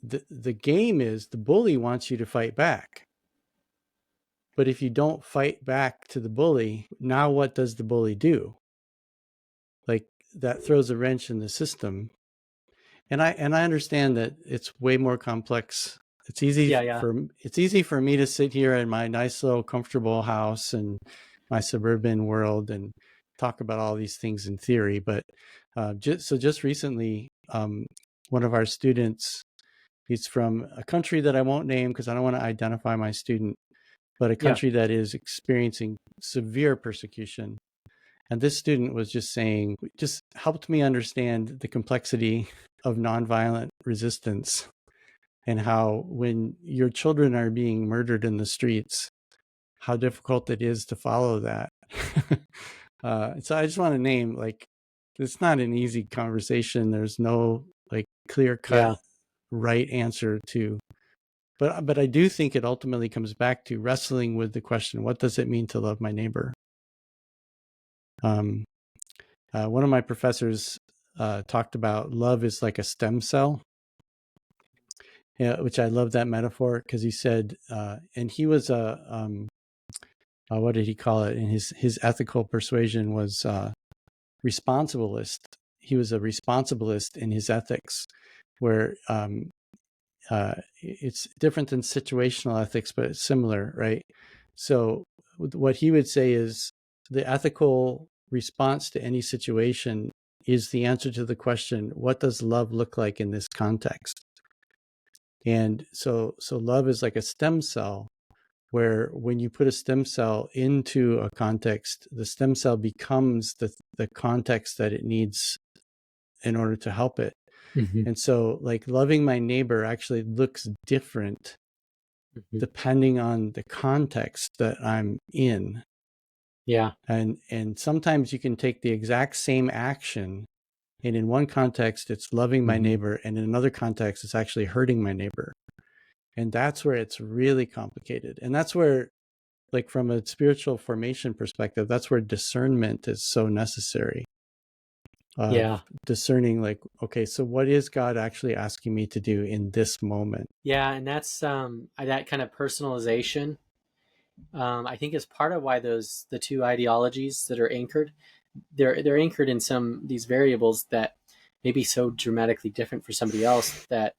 [SPEAKER 2] the game is the bully wants you to fight back. But if you don't fight back to the bully, now what does the bully do? Like that throws a wrench in the system. And I understand that it's way more complex. It's easy for me to sit here in my nice little comfortable house and my suburban world and talk about all these things in theory. But just recently, one of our students, he's from a country that I won't name because I don't want to identify my student, but a country that is experiencing severe persecution. And this student was just saying, just helped me understand the complexity of nonviolent resistance and how when your children are being murdered in the streets, how difficult it is to follow that. So I just want to name, like, it's not an easy conversation. There's no like clear cut right answer to, but I do think it ultimately comes back to wrestling with the question, what does it mean to love my neighbor? One of my professors talked about love is like a stem cell, which I love that metaphor because he said, and he was what did he call it? And his ethical persuasion was responsibilist. He was a responsibilist in his ethics, where it's different than situational ethics, but it's similar, right? So what he would say is the ethical response to any situation is the answer to the question, what does love look like in this context? And so love is like a stem cell, where when you put a stem cell into a context, the stem cell becomes the context that it needs in order to help it. Mm-hmm. And so like loving my neighbor actually looks different depending on the context that I'm in.
[SPEAKER 1] Yeah.
[SPEAKER 2] And sometimes you can take the exact same action, and in one context it's loving my neighbor, and in another context it's actually hurting my neighbor. And that's where it's really complicated. And that's where, like, from a spiritual formation perspective, that's where discernment is so necessary. Discerning, like, okay, so what is God actually asking me to do in this moment?
[SPEAKER 1] Yeah, and that's that kind of personalization. I think is part of why the two ideologies that are anchored, they're anchored in these variables that may be so dramatically different for somebody else that,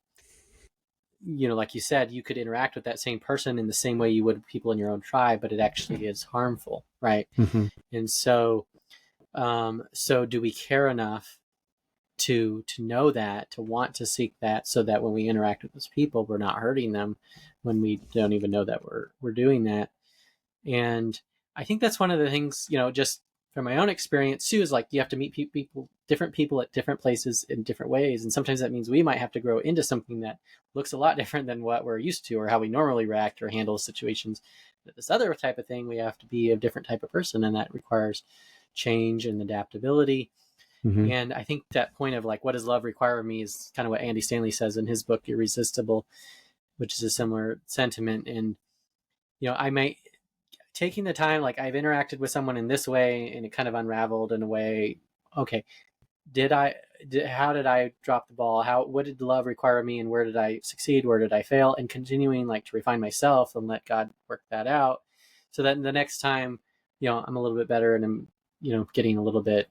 [SPEAKER 1] you know, like you said, you could interact with that same person in the same way you would people in your own tribe, but it actually is harmful, right? Mm-hmm. And so do we care enough to know that, to want to seek that, so that when we interact with those people, we're not hurting them when we don't even know that we're doing that? And I think that's one of the things, you know, just from my own experience too, is like you have to meet different people at different places in different ways. And sometimes that means we might have to grow into something that looks a lot different than what we're used to or how we normally react or handle situations. But this other type of thing, we have to be a different type of person, and that requires change and adaptability. Mm-hmm. And I think that point of like, what does love require of me, is kind of what Andy Stanley says in his book, Irresistible, which is a similar sentiment. And, you know, I might, taking the time, like I've interacted with someone in this way and it kind of unraveled in a way. Okay, how did I drop the ball? What did love require of me, and where did I succeed? Where did I fail? And continuing like to refine myself and let God work that out, so that the next time, you know, I'm a little bit better and I'm, you know, getting a little bit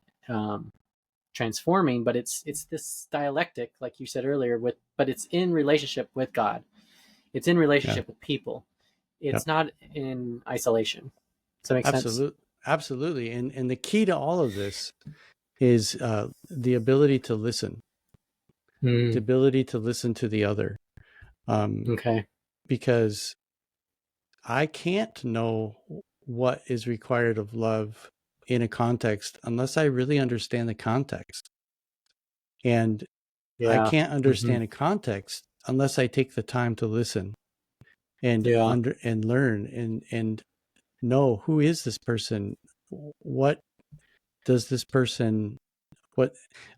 [SPEAKER 1] transforming. But it's this dialectic, like you said earlier, but it's in relationship with God. It's in relationship with people. It's not in isolation. Does that make sense?
[SPEAKER 2] Absolutely. And the key to all of this is the ability to listen. The ability to listen to the other. Okay. Because I can't know what is required of love in a context unless I really understand the context. And I can't understand a context unless I take the time to listen and and learn and know, who is this person? What does this person,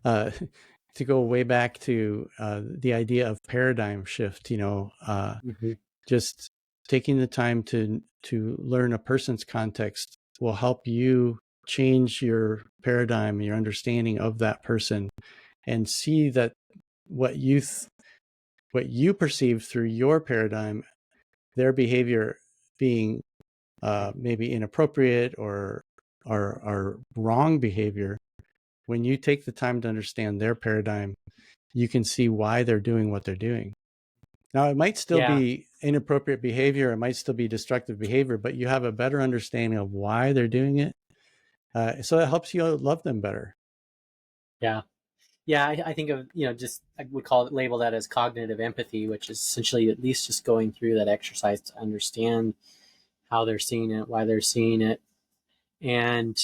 [SPEAKER 2] to go way back to the idea of paradigm shift, you know, just taking the time to learn a person's context will help you change your paradigm, your understanding of that person, and see that what you perceive through your paradigm, their behavior being maybe inappropriate or wrong behavior, when you take the time to understand their paradigm, you can see why they're doing what they're doing. Now, it might still be inappropriate behavior, it might still be destructive behavior, but you have a better understanding of why they're doing it. So it helps you love them better.
[SPEAKER 1] Yeah. I think of, just, I would label that as cognitive empathy, which is essentially at least just going through that exercise to understand how they're seeing it, why they're seeing it. And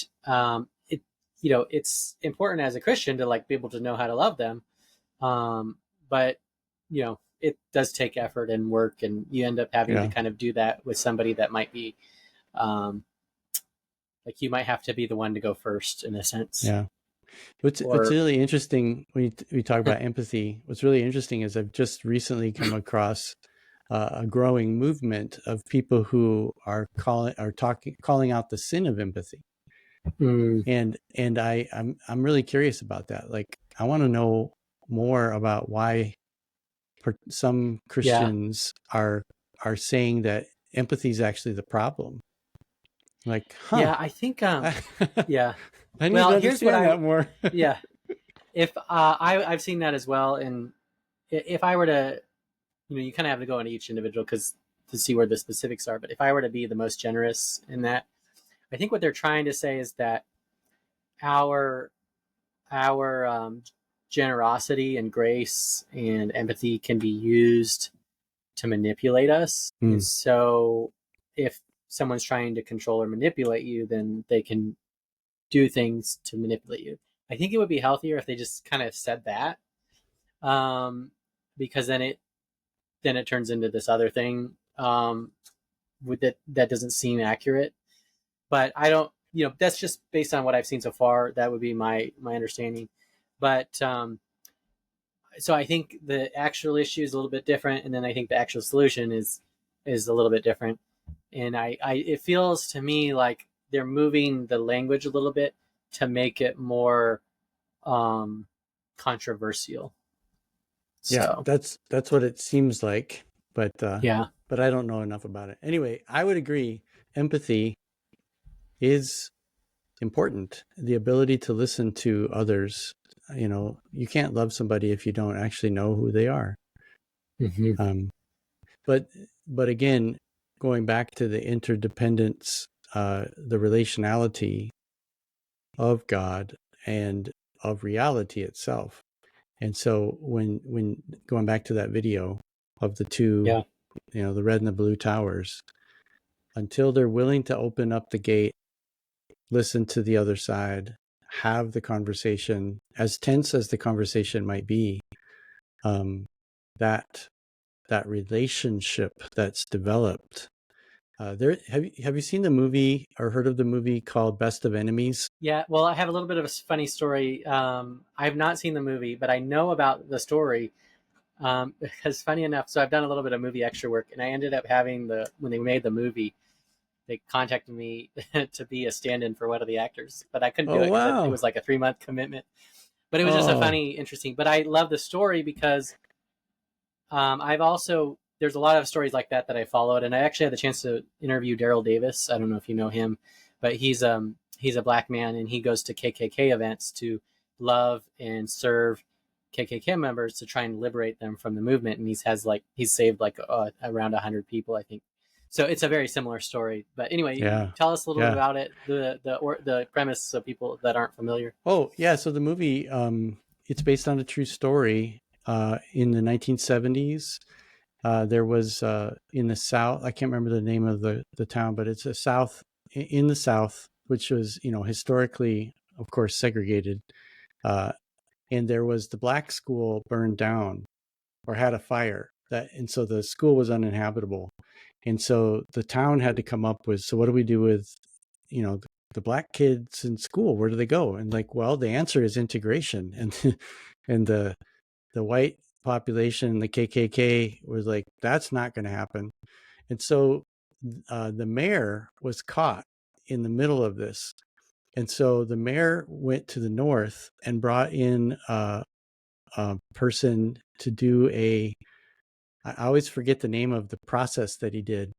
[SPEAKER 1] it's important as a Christian to be able to know how to love them. But it does take effort and work, and you end up having to kind of do that with somebody that might be you might have to be the one to go first in a sense.
[SPEAKER 2] Yeah. What's really interesting when we talk about empathy, what's really interesting is I've just recently come across a growing movement of people who are calling out the sin of empathy. And I'm really curious about that. I want to know more about why some Christians are saying that empathy is actually the problem.
[SPEAKER 1] I think yeah.
[SPEAKER 2] I need to understand that more.
[SPEAKER 1] Yeah. If I've seen that as well, and if I were to, you kind of have to go into each individual to see where the specifics are. But if I were to be the most generous in that, I think what they're trying to say is that our generosity and grace and empathy can be used to manipulate us. And so if someone's trying to control or manipulate you, then they can do things to manipulate you. I think it would be healthier if they just kind of said that, because then it turns into this other thing with that doesn't seem accurate. But I don't, that's just based on what I've seen so far. That would be my understanding. But so I think the actual issue is a little bit different, and then I think the actual solution is a little bit different. And it feels to me like they're moving the language a little bit to make it more controversial.
[SPEAKER 2] Yeah, that's what it seems like, but I don't know enough about it. Anyway, I would agree. Empathy is important. The ability to listen to others. You can't love somebody if you don't actually know who they are. But again, going back to the interdependence, the relationality of God and of reality itself. And so when going back to that video of the two, the red and the blue towers, until they're willing to open up the gate, listen to the other side, have the conversation, as tense as the conversation might be, that relationship that's developed. Have you seen the movie or heard of the movie called Best of Enemies?
[SPEAKER 1] Yeah, well, I have a little bit of a funny story. I have not seen the movie, but I know about the story because, funny enough, so I've done a little bit of movie extra work, and I ended up having when they made the movie, they contacted me to be a stand-in for one of the actors, but I couldn't do it because it was like a 3-month commitment. But it was just a funny, interesting. But I love the story because there's a lot of stories like that I followed, and I actually had the chance to interview Daryl Davis. I don't know if you know him, but he's a Black man, and he goes to KKK events to love and serve KKK members to try and liberate them from the movement. And he's saved around 100 people, I think. So it's a very similar story. But anyway, tell us a little bit about it, the premise, so people that aren't familiar.
[SPEAKER 2] Oh yeah, so the movie, it's based on a true story. In the 1970s, there was in the South, I can't remember the name of the town, but it's in the South, which was historically, of course, segregated. And there was the black school burned down or had a fire, and so the school was uninhabitable. And so the town had to come up with, so what do we do with, the black kids in school? Where do they go? And well, the answer is integration. And and the white population, the KKK, was like, that's not going to happen. And so the mayor was caught in the middle of this, And so the mayor went to the north and brought in a person to do I always forget the name of the process that he did.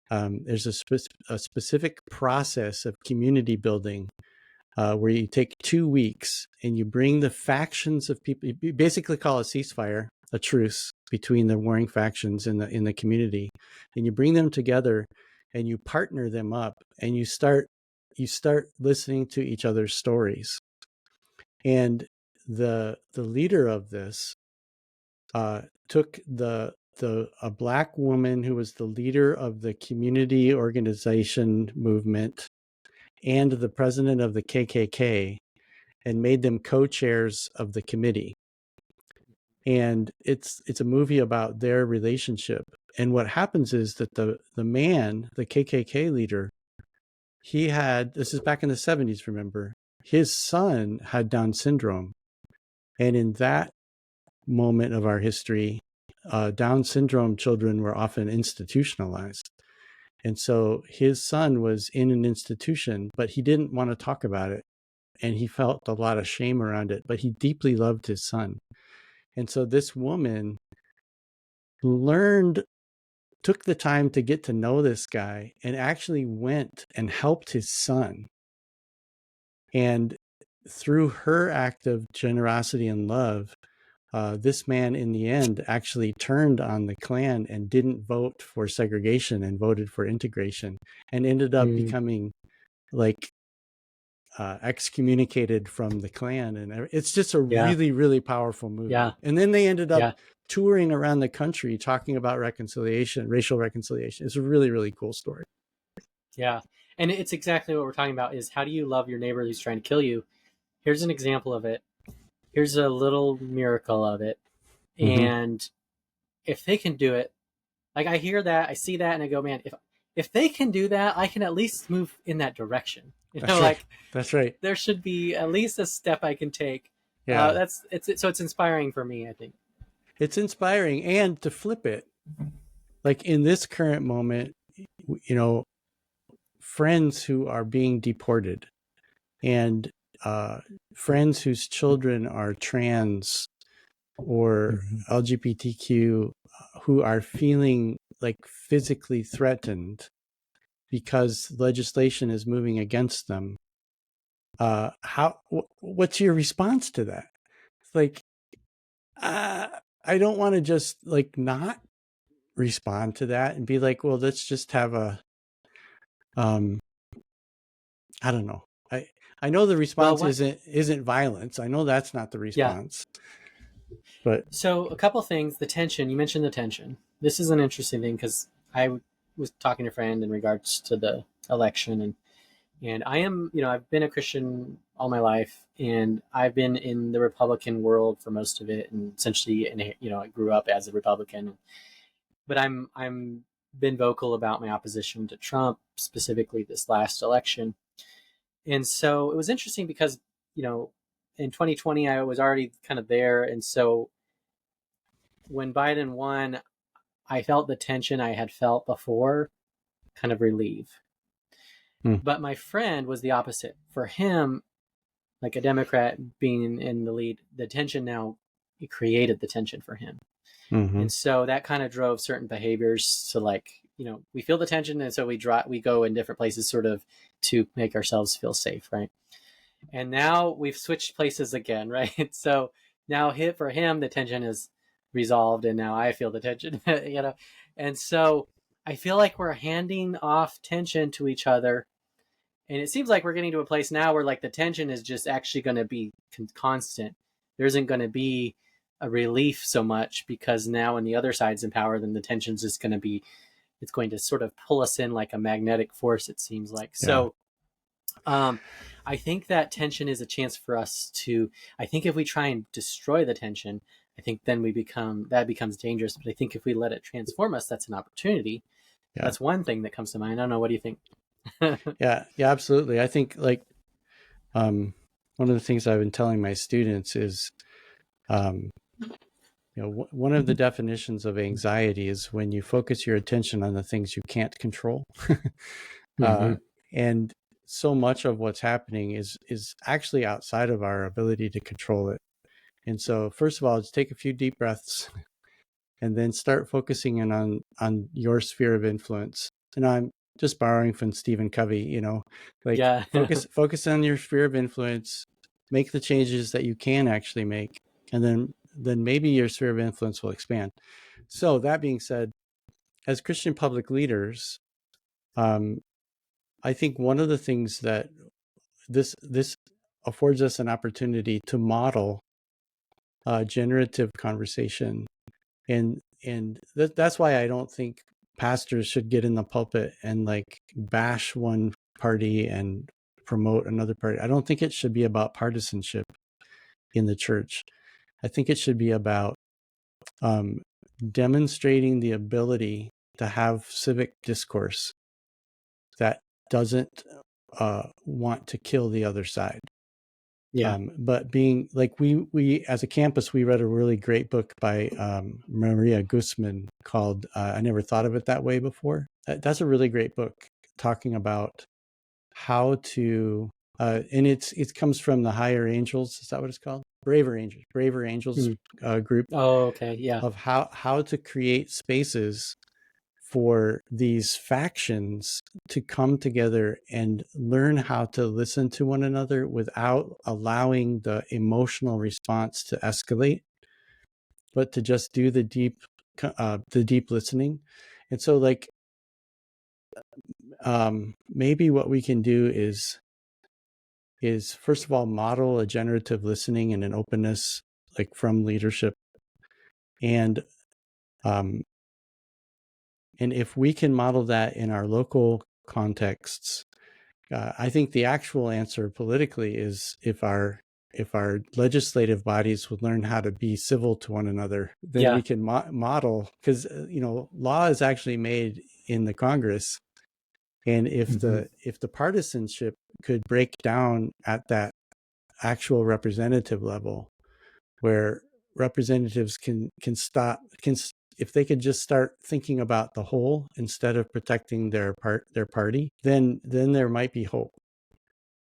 [SPEAKER 2] There's a specific process of community building where you take 2 weeks and you bring the factions of people. You basically call a ceasefire, a truce between the warring factions in the community, and you bring them together and you partner them up, and you start listening to each other's stories. And the leader of this took a black woman who was the leader of the community organization movement and the president of the KKK, and made them co-chairs of the committee. And it's a movie about their relationship. And what happens is that the man, the KKK leader, this is back in the 70s, remember, his son had Down syndrome. And in that moment of our history, Down syndrome children were often institutionalized. And so his son was in an institution, but he didn't want to talk about it. And he felt a lot of shame around it, but he deeply loved his son. And so this woman took the time to get to know this guy and actually went and helped his son. And through her act of generosity and love, this man in the end actually turned on the Klan and didn't vote for segregation and voted for integration, and ended up becoming like excommunicated from the Klan. And it's just a really, really powerful movie.
[SPEAKER 1] Yeah.
[SPEAKER 2] And then they ended up touring around the country talking about reconciliation, racial reconciliation. It's a really, really cool story.
[SPEAKER 1] Yeah. And it's exactly what we're talking about, is how do you love your neighbor who's trying to kill you? Here's an example of it. Here's a little miracle of it. And if they can do it, like I hear that, I see that, and I go, man, if they can do that, I can at least move in that direction. You know,
[SPEAKER 2] that's right.
[SPEAKER 1] like
[SPEAKER 2] that's right.
[SPEAKER 1] There should be at least a step I can take.
[SPEAKER 2] Yeah.
[SPEAKER 1] So it's inspiring for me, I think.
[SPEAKER 2] It's inspiring. And to flip it, like in this current moment, you know, friends who are being deported, and friends whose children are trans or LGBTQ, who are feeling like physically threatened because legislation is moving against them. What's your response to that? It's like, I don't want to just like not respond to that and be like, well, let's just have I don't know. I know the response isn't violence. I know that's not the response. Yeah. But
[SPEAKER 1] so a couple things, the tension, you mentioned the tension. This is an interesting thing because I was talking to a friend in regards to the election, and I am, I've been a Christian all my life, and I've been in the Republican world for most of it, and essentially, I grew up as a Republican. But I'm been vocal about my opposition to Trump, specifically this last election. And so it was interesting because, in 2020, I was already kind of there. And so when Biden won, I felt the tension I had felt before kind of relieve. But my friend was the opposite. For him, like a Democrat being in the lead, the tension now, it created the tension for him. And so that kind of drove certain behaviors to, like, we feel the tension, and so we go in different places sort of to make ourselves feel safe, right? And now we've switched places again, right? So now for him, the tension is resolved, and now I feel the tension, And so I feel like we're handing off tension to each other, and it seems like we're getting to a place now where, like, the tension is just actually going to be constant. There isn't going to be a relief so much, because now when the other side's in power, then the tension's just going to be, it's going to sort of pull us in like a magnetic force, it seems like. So I think that tension is a chance for us to, I think if we try and destroy the tension, I think then that becomes dangerous. But I think if we let it transform us, that's an opportunity. That's one thing that comes to mind. I don't know. What do you think?
[SPEAKER 2] Yeah, absolutely. I think, like, one of the things I've been telling my students is, one of the definitions of anxiety is when you focus your attention on the things you can't control. And so much of what's happening is actually outside of our ability to control it. And so first of all, just take a few deep breaths and then start focusing in on your sphere of influence. And I'm just borrowing from Stephen Covey, you know, like
[SPEAKER 1] Yeah.
[SPEAKER 2] focus on your sphere of influence, make the changes that you can actually make, and then maybe your sphere of influence will expand. So that being said, as Christian public leaders, I think one of the things that this affords us an opportunity to model generative conversation, and that's why I don't think pastors should get in the pulpit and like bash one party and promote another party. I don't think it should be about partisanship in the church. I think it should be about demonstrating the ability to have civic discourse that doesn't want to kill the other side.
[SPEAKER 1] Yeah.
[SPEAKER 2] But being like we as a campus, we read a really great book by Maria Guzman called I Never Thought of It That Way Before. That's a really great book talking about how to and it comes from the Higher Angels. Is that what it's called? Braver Angels group
[SPEAKER 1] Oh, okay. Yeah.
[SPEAKER 2] of how to create spaces for these factions to come together and learn how to listen to one another without allowing the emotional response to escalate, but to just do the deep listening. And so like maybe what we can do is first of all model a generative listening and an openness like from leadership, and if we can model that in our local contexts, I think the actual answer politically is if our legislative bodies would learn how to be civil to one another, then we can model, because law is actually made in the Congress, and if the partisanship could break down at that actual representative level, where representatives can if they could just start thinking about the whole instead of protecting their party, then there might be hope.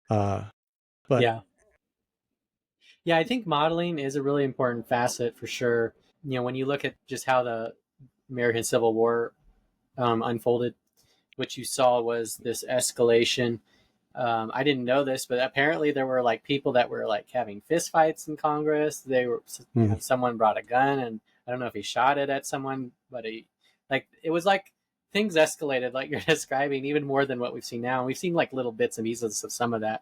[SPEAKER 2] But
[SPEAKER 1] Yeah. I think modeling is a really important facet for sure. When you look at just how the American Civil War unfolded, what you saw was this escalation. I didn't know this, but apparently there were like people that were like having fistfights in Congress. They were, someone brought a gun, and I don't know if he shot it at someone, but it was like things escalated, like you're describing, even more than what we've seen now. And we've seen like little bits and pieces of some of that.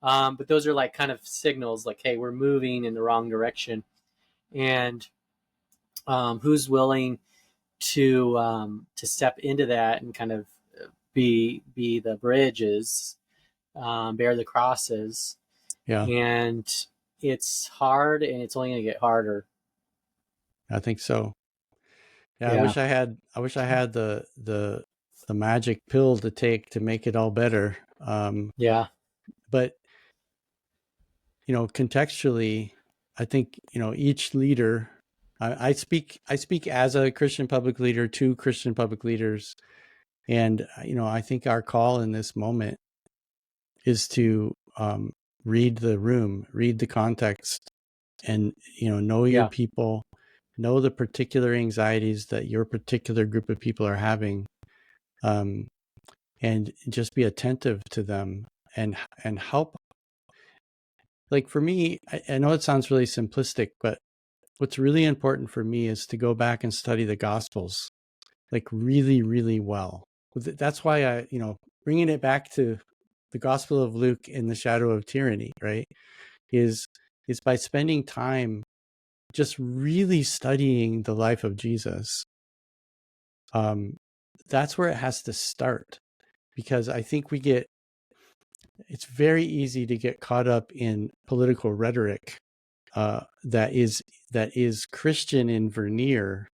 [SPEAKER 1] But those are like kind of signals like, hey, we're moving in the wrong direction. And who's willing to step into that and kind of be the bridges, bear the crosses. And it's hard, and it's only going to get harder.
[SPEAKER 2] I think so. Yeah. I wish I had the magic pill to take to make it all better. But contextually, I think each leader. I speak as a Christian public leader to Christian public leaders, and I think our call in this moment is to read the room, read the context, and know your people, know the particular anxieties that your particular group of people are having, and just be attentive to them and help. Like for me, I know it sounds really simplistic, but what's really important for me is to go back and study the Gospels, like really, really well. That's why I, bringing it back to the Gospel of Luke in the shadow of tyranny, right? Is by spending time just really studying the life of Jesus. That's where it has to start, because I think it's very easy to get caught up in political rhetoric that is Christian in veneer,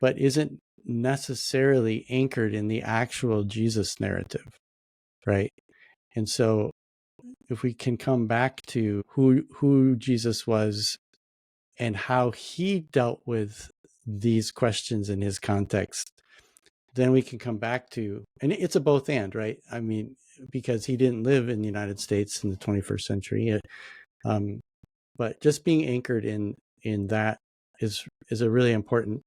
[SPEAKER 2] but isn't necessarily anchored in the actual Jesus narrative, right? And so if we can come back to who Jesus was and how he dealt with these questions in his context, then we can come back to, and it's a both and, right? I mean, because he didn't live in the United States in the 21st century. But just being anchored in that is a really important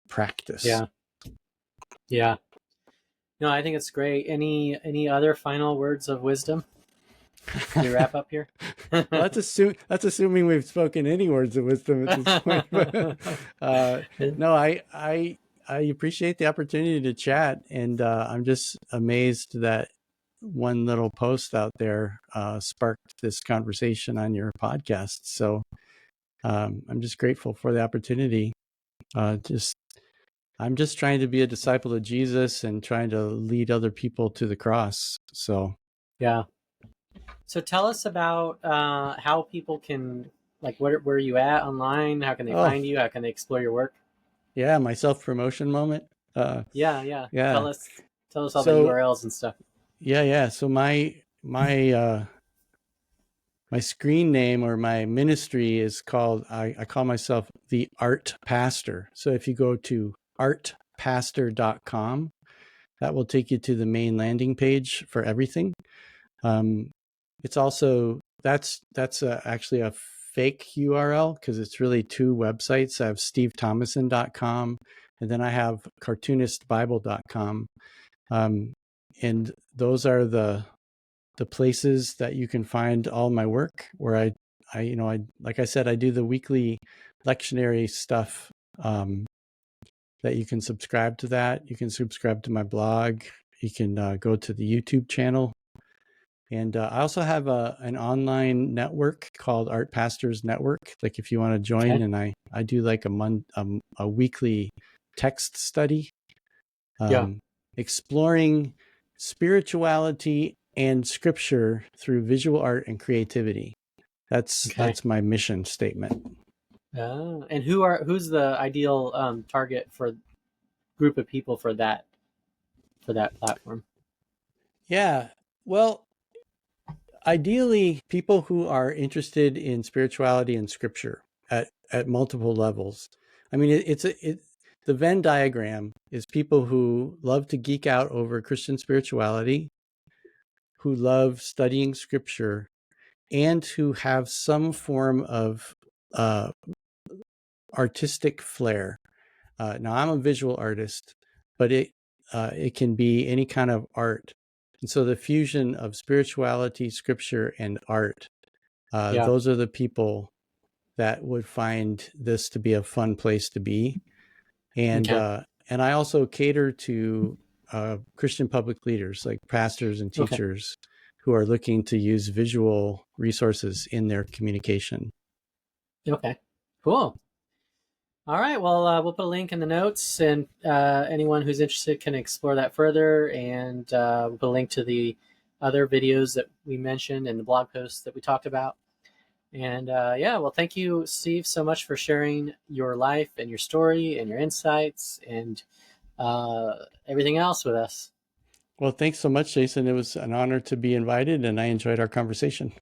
[SPEAKER 2] practice.
[SPEAKER 1] Yeah. No, I think it's great. Any other final words of wisdom as we wrap up here?
[SPEAKER 2] Well, that's assuming we've spoken any words of wisdom at this point. But no, I appreciate the opportunity to chat, and I'm just amazed that one little post out there sparked this conversation on your podcast. So I'm just grateful for the opportunity. I'm just trying to be a disciple of Jesus and trying to lead other people to the cross. So
[SPEAKER 1] yeah. So tell us about how people can, like, where are you at online? How can they find you? How can they explore your work?
[SPEAKER 2] Yeah, my self-promotion moment.
[SPEAKER 1] Yeah.
[SPEAKER 2] Yeah.
[SPEAKER 1] Tell us all the URLs and stuff.
[SPEAKER 2] Yeah. So my screen name or my ministry is called, I call myself the Art Pastor. So if you go to artpastor.com, that will take you to the main landing page for everything. It's also, that's actually a fake URL because it's really two websites. I have stevethomason.com and then I have cartoonistbible.com. And those are the places that you can find all my work, where I like I said, I do the weekly lectionary stuff, that you can subscribe to that. You can subscribe to my blog. You can go to the YouTube channel. And I also have an online network called Art Pastors Network. Like if you want to join, and I do like a weekly text study, exploring spirituality and scripture through visual art and creativity. That's my mission statement.
[SPEAKER 1] And who's the ideal target for group of people for that platform?
[SPEAKER 2] Yeah, well, ideally, people who are interested in spirituality and scripture at multiple levels. I mean, the Venn diagram is people who love to geek out over Christian spirituality, who love studying scripture, and who have some form of artistic flair. Now, I'm a visual artist, but it can be any kind of art. And so the fusion of spirituality, scripture, and art, those are the people that would find this to be a fun place to be. And I also cater to Christian public leaders, like pastors and teachers, who are looking to use visual resources in their communication.
[SPEAKER 1] Okay, cool. All right, well, we'll put a link in the notes, and anyone who's interested can explore that further. And we'll put a link to the other videos that we mentioned and the blog posts that we talked about. And well, thank you, Steve, so much for sharing your life and your story and your insights and everything else with us.
[SPEAKER 2] Well, thanks so much, Jason. It was an honor to be invited, and I enjoyed our conversation.